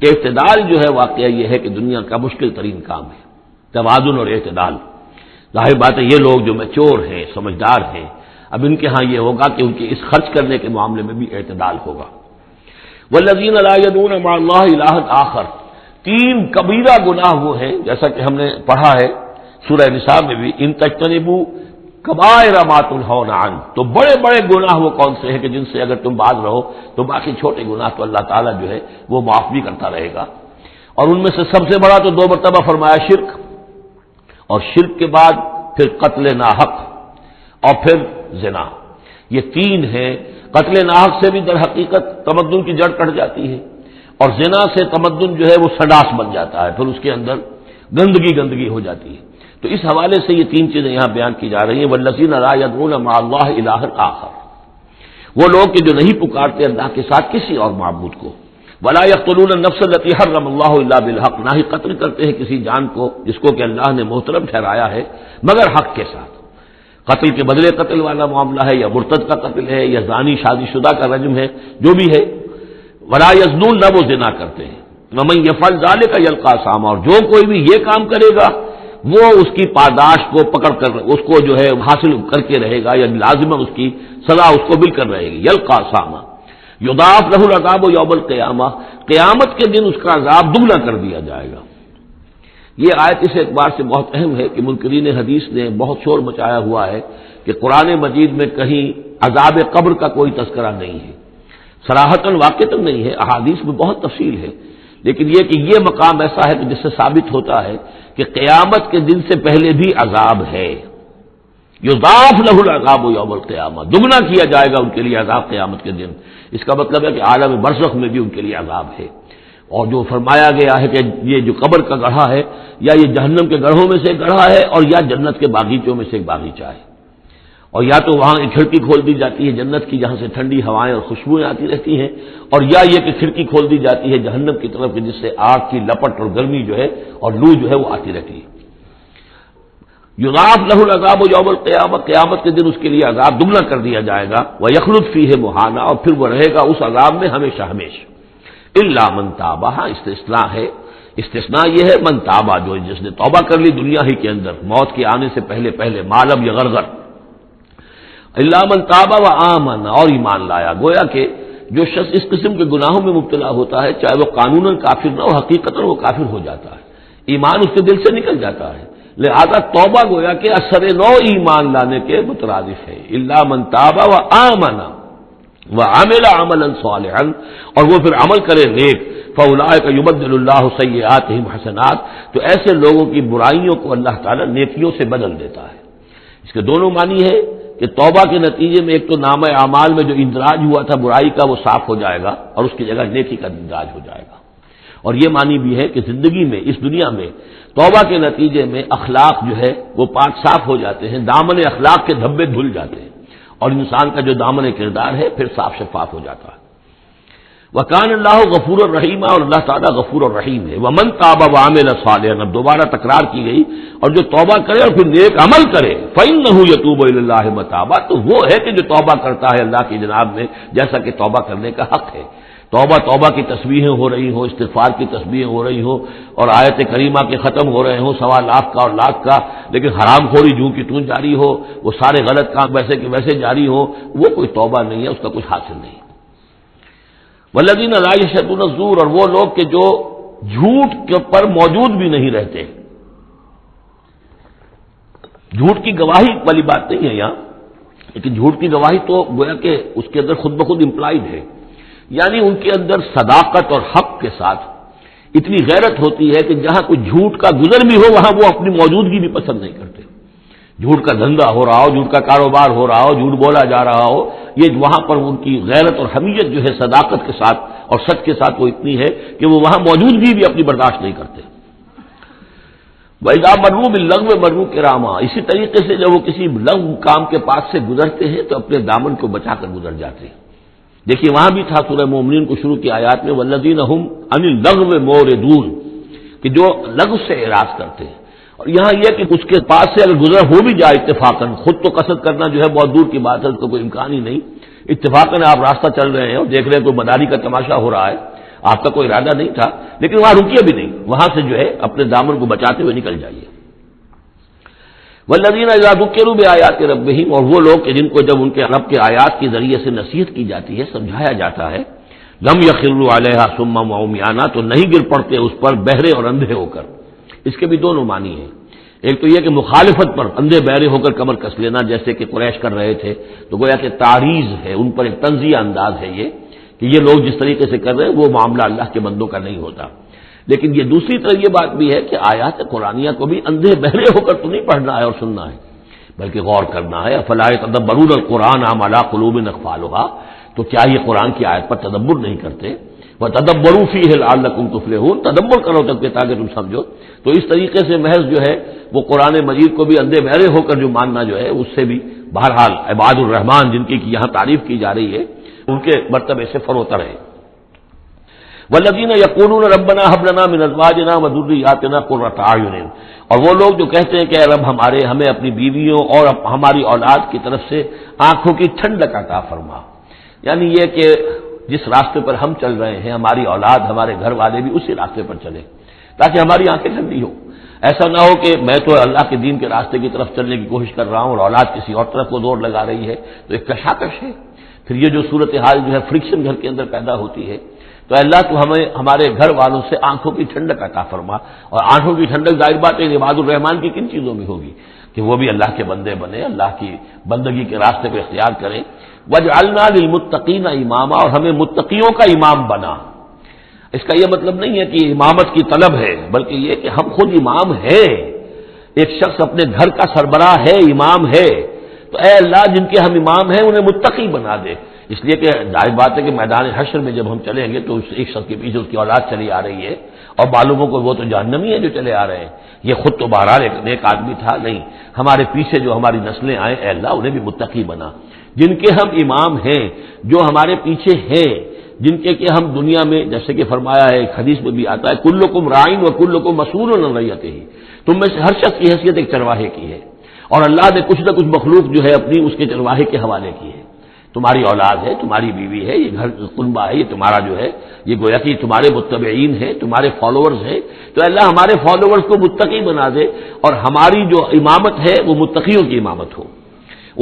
اعتدال جو ہے واقعہ یہ ہے کہ دنیا کا مشکل ترین کام ہے، توازن اور اعتدال. ظاہر بات ہے یہ لوگ جو میچور ہیں، سمجھدار ہیں، اب ان کے ہاں یہ ہوگا کہ ان کے اس خرچ کرنے کے معاملے میں بھی اعتدال ہوگا. والذین لا یدعون مع اللہ الہا آخر، 3 کبیرہ گناہ وہ ہیں جیسا کہ ہم نے پڑھا ہے سورہ نساء میں بھی، ان تجتنبوا کبائر ما تنہون عنہ، تو بڑے بڑے گناہ وہ کون سے ہیں کہ جن سے اگر تم باز رہو تو باقی چھوٹے گناہ تو اللہ تعالیٰ جو ہے وہ معاف بھی کرتا رہے گا. اور ان میں سے سب سے بڑا تو 2 مرتبہ فرمایا شرک، اور شرک کے بعد پھر قتل ناحق اور پھر زنا. یہ 3 ہیں. قتل ناحق سے بھی در حقیقت تمدن کی جڑ کٹ جاتی ہے، اور زنا سے تمدن جو ہے وہ سڈاس بن جاتا ہے، پھر اس کے اندر گندگی ہو جاتی ہے. تو اس حوالے سے یہ 3 چیزیں یہاں بیان کی جا رہی ہیں. والذین لا یدعون مع اللہ الہا آخر، وہ لوگ کہ جو نہیں پکارتے اللہ کے ساتھ کسی اور معبود کو. ولا یقتلون النفس التي حرم اللہ الا بالحق، نہ ہی قتل کرتے ہیں کسی جان کو جس کو کہ اللہ نے محترم ٹھہرایا ہے مگر حق کے ساتھ. قتل کے بدلے قتل والا معاملہ ہے، یا مرتد کا قتل ہے، یا زانی شادی شدہ کا رجم ہے، جو بھی ہے. ولا یزنون، نہ وہ زنا کرتے ہیں. ومن یفعل ذلک یلقى اثاما، اور جو کوئی بھی یہ کام کرے گا وہ اس کی پاداش کو پکڑ کر اس کو جو ہے حاصل کر کے رہے گا، یا لازمہ اس کی سزا اس کو مل کر رہے گی. یلقى اثاما یضاعف له العذاب یوم القیامہ، قیامت کے دن اس کا عذاب دگنا کر دیا جائے گا. یہ آیت اس اعتبار سے بہت اہم ہے کہ منکرین حدیث نے بہت شور مچایا ہوا ہے کہ قرآن مجید میں کہیں عذاب قبر کا کوئی تذکرہ نہیں ہے، صراحتاً واقعتاً نہیں ہے، احادیث میں بہت تفصیل ہے، لیکن یہ کہ یہ مقام ایسا ہے کہ جس سے ثابت ہوتا ہے کہ قیامت کے دن سے پہلے بھی عذاب ہے. یضاعف له العذاب یوم القیامہ، دگنا کیا جائے گا ان کے لیے عذاب قیامت کے دن. اس کا مطلب ہے کہ عالم برزخ میں بھی ان کے لیے عذاب ہے. اور جو فرمایا گیا ہے کہ یہ جو قبر کا گڑھا ہے یا یہ جہنم کے گڑھوں میں سے ایک گڑھا ہے، اور یا جنت کے باغیچوں میں سے ایک باغیچہ ہے. اور یا تو وہاں ایک کھڑکی کھول دی جاتی ہے جنت کی جہاں سے ٹھنڈی ہوائیں اور خوشبوئیں آتی رہتی ہیں، اور یا یہ کہ کھڑکی کھول دی جاتی ہے جہنم کی طرف جس سے آگ کی لپٹ اور گرمی جو ہے اور لو جو ہے وہ آتی رہتی ہے. یضاعف له العذاب یوم القیامہ، قیامت کے دن اس کے لیے عذاب دگنا کر دیا جائے گا. ویخلد فیہ مہانا، اور پھر وہ رہے گا اس عذاب میں ہمیشہ ہمیشہ. الا من تاب، استثناء ہے. استثناء یہ ہے من تابہ، جو جس نے توبہ کر لی دنیا ہی کے اندر موت کے آنے سے پہلے معلم یا غرغر. الا من تابہ و آمن، اور ایمان لایا. گویا کہ جو شخص اس قسم کے گناہوں میں مبتلا ہوتا ہے چاہے وہ قانوناً کافر نہ ہو، حقیقتاً وہ کافر ہو جاتا ہے، ایمان اس کے دل سے نکل جاتا ہے. لہذا توبہ گویا کہ اثر نو ایمان لانے کے مترادف ہے. الا من تابہ و آمن وعمل عملا صالحا، اور وہ پھر عمل کرے نیک. فاولئک یبدل اللہ سیئاتہم حسنات، تو ایسے لوگوں کی برائیوں کو اللہ تعالیٰ نیکیوں سے بدل دیتا ہے. اس کے دونوں معنی ہے کہ توبہ کے نتیجے میں ایک تو نامہ اعمال میں جو اندراج ہوا تھا برائی کا وہ صاف ہو جائے گا اور اس کی جگہ نیکی کا اندراج ہو جائے گا. اور یہ معنی بھی ہے کہ زندگی میں اس دنیا میں توبہ کے نتیجے میں اخلاق جو ہے وہ پاک صاف ہو جاتے ہیں، دامن اخلاق کے دھبے دھل جاتے ہیں، اور انسان کا جو دامن کردار ہے پھر صاف شفاف ہو جاتا ہے. وکان اللہ غفور الرحیم، اور اللہ تعالیٰ غفور الرحیم ہے. ومن تاب وعمل صالحا، اب دوبارہ تکرار کی گئی، اور جو توبہ کرے اور پھر نیک عمل کرے فإنہ یتوب الی اللہ متابا، تو وہ ہے کہ جو توبہ کرتا ہے اللہ کی جناب میں جیسا کہ توبہ کرنے کا حق ہے. توبہ کی تسبیحیں ہو رہی ہوں، استغفار کی تسبیحیں ہو رہی ہوں، اور آیت کریمہ کے ختم ہو رہے ہوں 1.25 لاکھ کا اور لاکھ کا، لیکن حرام خوری جوں کی توں جاری ہو، وہ سارے غلط کام ویسے کہ ویسے جاری ہو، وہ کوئی توبہ نہیں ہے، اس کا کچھ حاصل نہیں. والذین لا یشهدون الزور، اور وہ لوگ کہ جو جھوٹ کے پر موجود بھی نہیں رہتے. جھوٹ کی گواہی والی بات نہیں ہے یہاں، لیکن جھوٹ کی گواہی تو گویا کہ اس کے اندر خود بخود امپلائڈ ہے، یعنی ان کے اندر صداقت اور حق کے ساتھ اتنی غیرت ہوتی ہے کہ جہاں کوئی جھوٹ کا گزر بھی ہو وہاں وہ اپنی موجودگی بھی پسند نہیں کرتے. جھوٹ کا دھندا ہو رہا ہو، جھوٹ کا کاروبار ہو رہا ہو، جھوٹ بولا جا رہا ہو، یہ وہاں پر ان کی غیرت اور حمیت جو ہے صداقت کے ساتھ اور سچ کے ساتھ وہ اتنی ہے کہ وہ وہاں موجودگی بھی اپنی برداشت نہیں کرتے۔ وَإِذَا مَرُّوا بِاللَّغْوِ مَرُّوا كِرَامًا، اسی طریقے سے جب وہ کسی لغو کام کے پاس سے گزرتے ہیں تو اپنے دامن کو بچا کر گزر جاتے ہیں۔ دیکھیے وہاں بھی تھا سورہ مومنین کو شروع کی آیات میں وَالَّذِينَ هُمْ عَنِ اللَّغْوِ مُعْرِضُونَ، کہ جو لغو سے اعراض کرتے ہیں۔ اور یہاں یہ کہ اس کے پاس سے اگر گزر ہو بھی جائے اتفاقاً، خود تو قصد کرنا جو ہے بہت دور کی بات ہے، اس کا کوئی امکان ہی نہیں، اتفاقاً آپ راستہ چل رہے ہیں اور دیکھ رہے ہیں کوئی مداری کا تماشا ہو رہا ہے، آپ کا کوئی ارادہ نہیں تھا، لیکن وہاں رکیے بھی نہیں، وہاں سے جو ہے اپنے دامن کو بچاتے ہوئے نکل جائیے۔ والذین اذا ذکروا بآیات ربہم، اور وہ لوگ کہ جن کو جب ان کے رب کے آیات کے ذریعے سے نصیحت کی جاتی ہے، سمجھایا جاتا ہے، لم یخروا علیہا صما وعمیانا، تو نہیں گر پڑتے اس پر بہرے اور اندھے ہو کر۔ اس کے بھی دونوں معنی ہیں، ایک تو یہ کہ مخالفت پر اندھے بہرے ہو کر کمر کس لینا، جیسے کہ قریش کر رہے تھے، تو گویا کہ تعریض ہے، ان پر ایک طنزیہ انداز ہے یہ کہ یہ لوگ جس طریقے سے کر رہے ہیں وہ معاملہ اللہ کے بندوں کا نہیں ہوتا۔ لیکن یہ دوسری طرف یہ بات بھی ہے کہ آیات قرآنیہ کو بھی اندھے بہرے ہو کر تو نہیں پڑھنا ہے اور سننا ہے، بلکہ غور کرنا ہے۔ افلا یتدبرون القرآن ام علی قلوب اقفالها، تو کیا یہ قرآن کی آیت پر تدبر نہیں کرتے؟ وتدبروا فیہ لعلکم تفلحون، تدبر کرو تاکہ تم سمجھو۔ تو اس طریقے سے محض جو ہے وہ قرآن مجید کو بھی اندھے بہرے ہو کر جو ماننا جو ہے اس سے بھی بہرحال عباد الرحمن جن کی یہاں تعریف کی جا رہی ہے ان کے مرتبے سے فروتر ہے۔ والذین یقولون ربنا هب لنا من ازواجنا وذریاتنا قرۃ اعین، اور وہ لوگ جو کہتے ہیں کہ اے رب ہمیں اپنی بیویوں اور ہماری اولاد کی طرف سے آنکھوں کی ٹھنڈک عطا فرما، یعنی یہ کہ جس راستے پر ہم چل رہے ہیں ہماری اولاد ہمارے گھر والے بھی اسی راستے پر چلیں تاکہ ہماری آنکھیں ٹھنڈی ہو۔ ایسا نہ ہو کہ میں تو اللہ کے دین کے راستے کی طرف چلنے کی کوشش کر رہا ہوں اور اولاد کسی اور طرف کو دور لگا رہی ہے، تو ایک کشاکش ہے۔ پھر یہ جو صورتحال جو ہے فرکشن گھر کے اندر پیدا ہوتی ہے، تو اللہ تو ہمیں ہمارے گھر والوں سے آنکھوں کی ٹھنڈک عطا فرما، اور آنکھوں کی ٹھنڈک ظاہر بات ہے عباد الرحمن کی کن چیزوں میں ہوگی کہ وہ بھی اللہ کے بندے بنے، اللہ کی بندگی کے راستے کو اختیار کریں۔ وَاجْعَلْنَا لِلْمُتَّقِينَ إِمَامًا، اور ہمیں متقیوں کا امام بنا۔ اس کا یہ مطلب نہیں ہے کہ امامت کی طلب ہے، بلکہ یہ کہ ہم خود امام ہیں، ایک شخص اپنے گھر کا سربراہ ہے، امام ہے، تو اے اللہ جن کے ہم امام ہیں انہیں متقی بنا دے۔ اس لیے کہ ظاہر بات ہے کہ میدان حشر میں جب ہم چلیں گے تو اس ایک شخص کے پیچھے اس کی اولاد چلی آ رہی ہے، اور معلوموں کو وہ تو جہنمی ہے جو چلے آ رہے ہیں، یہ خود تو بہرحال ایک نیک آدمی تھا، نہیں، ہمارے پیچھے جو ہماری نسلیں آئیں اے اللہ انہیں بھی متقی بنا، جن کے ہم امام ہیں، جو ہمارے پیچھے ہیں، جن کے کہ ہم دنیا میں جیسے کہ فرمایا ہے ایک حدیث میں بھی آتا ہے کلکم راعٍ وکلکم مسئول عن رعیتہ، تم میں سے ہر شخص کی حیثیت ایک چرواہے کی ہے، اور اللہ نے کچھ نہ کچھ مخلوق جو ہے اپنی اس کے چرواہے کے حوالے کی ہے۔ تمہاری اولاد ہے، تمہاری بیوی ہے، یہ گھر کنبہ ہے، یہ تمہارا جو ہے یہ گویا کہ تمہارے متبعین ہیں، تمہارے فالوورز ہیں، تو اللہ ہمارے فالوورز کو متقی بنا دے اور ہماری جو امامت ہے وہ متقیوں کی امامت ہو۔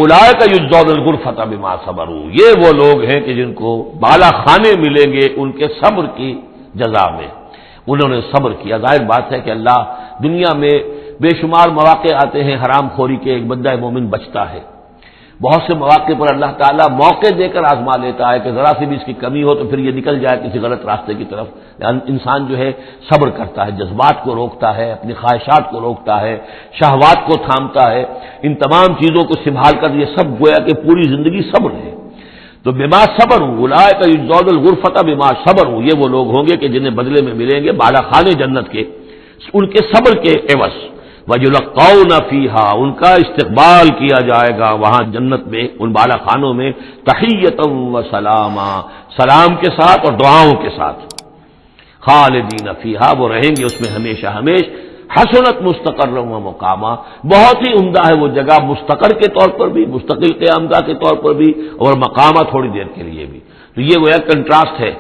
اولئک یجزون الغرفۃ بما صبروا، یہ وہ لوگ ہیں کہ جن کو بالا خانے ملیں گے ان کے صبر کی جزا میں، انہوں نے صبر کیا۔ ظاہر بات ہے کہ اللہ دنیا میں بے شمار مواقع آتے ہیں حرام خوری کے، ایک بندہ مومن بچتا ہے، بہت سے مواقع پر اللہ تعالیٰ موقع دے کر آزما لیتا ہے کہ ذرا سی بھی اس کی کمی ہو تو پھر یہ نکل جائے کسی غلط راستے کی طرف۔ انسان جو ہے صبر کرتا ہے، جذبات کو روکتا ہے، اپنی خواہشات کو روکتا ہے، شہوات کو تھامتا ہے، ان تمام چیزوں کو سنبھال کر یہ سب گویا کہ پوری زندگی صبر ہے۔ تو بما صبر ہوں اولئک یجزون الغرفۃ بما صبر ہوں، یہ وہ لوگ ہوں گے کہ جنہیں بدلے میں ملیں گے بالا خانے جنت کے ان کے صبر کے عوض۔ وَيُلَقَّوْنَ فِيهَا، ان کا استقبال کیا جائے گا وہاں جنت میں ان بالا خانوں میں، تحیۃ و سلاما، سلام کے ساتھ اور دعاؤں کے ساتھ۔ خالدین فیہا، وہ رہیں گے اس میں ہمیشہ ہمیش۔ حسنت مستقرا و مقاما، بہت ہی عمدہ ہے وہ جگہ، مستقر کے طور پر بھی، مستقل قیامگاہ کے طور پر بھی، اور مقامہ تھوڑی دیر کے لیے بھی۔ تو یہ وہ ایک کنٹراسٹ ہے،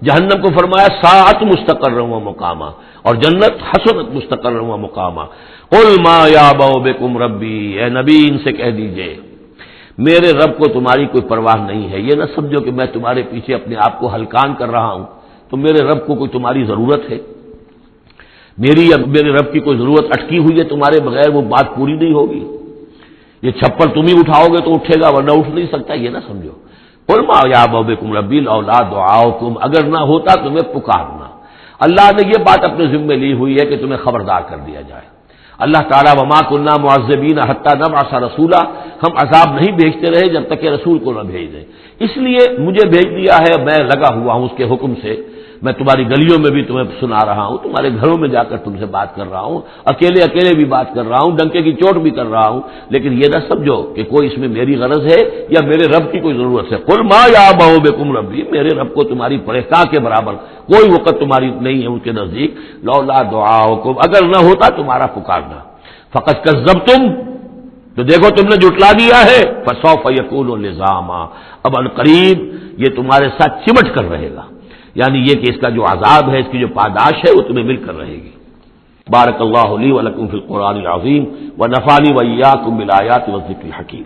جہنم کو فرمایا ساعت مستقرا و مقاما، اور جنت حسنت مستقرا و مقاما۔ قل ما یعبأ بکم ربی، اے نبی ان سے کہہ دیجئے میرے رب کو تمہاری کوئی پرواہ نہیں ہے، یہ نہ سمجھو کہ میں تمہارے پیچھے اپنے آپ کو ہلکان کر رہا ہوں، تو میرے رب کو کوئی تمہاری ضرورت ہے؟ میری یا میرے رب کی کوئی ضرورت اٹکی ہوئی ہے تمہارے بغیر، وہ بات پوری نہیں ہوگی؟ یہ چھپر تم ہی اٹھاؤ گے تو اٹھے گا ورنہ اٹھ نہیں سکتا، یہ نہ سمجھو۔ قل ما یعبأ بکم ربی لولا دعاؤکم، اگر نہ ہوتا تمہیں پکارنا۔ اللہ نے یہ بات اپنے ذمے لی ہوئی ہے کہ تمہیں خبردار کر دیا جائے، اللہ تعالیٰ وما كنا معذبین حتی نبعث رسولا، ہم عذاب نہیں بھیجتے رہے جب تک کہ رسول کو نہ بھیج دیں، اس لیے مجھے بھیج دیا ہے، میں لگا ہوا ہوں اس کے حکم سے، میں تمہاری گلیوں میں بھی تمہیں سنا رہا ہوں، تمہارے گھروں میں جا کر تم سے بات کر رہا ہوں، اکیلے اکیلے بھی بات کر رہا ہوں، ڈنکے کی چوٹ بھی کر رہا ہوں، لیکن یہ نہ سمجھو کہ کوئی اس میں میری غرض ہے یا میرے رب کی کوئی ضرورت ہے۔ قل ما یعبأ بکم ربی، میرے رب کو تمہاری پریشاں کے برابر کوئی وقت تمہاری نہیں ہے ان کے نزدیک، لولا دعاؤکم، اگر نہ ہوتا تمہارا پکارنا، فقد کذبتم، تو دیکھو تم نے جھٹلا دیا ہے، فسوف یکون لزاما، اب عنقریب یہ تمہارے ساتھ چمٹ کر رہے گا، یعنی یہ کہ اس کا جو عذاب ہے، اس کی جو پاداش ہے وہ تمہیں مل کر رہے گی۔ بارک اللہ لی ولکم فی القرآن العظیم ونفعنی وإیاکم بالآیات والذکر الحکیم۔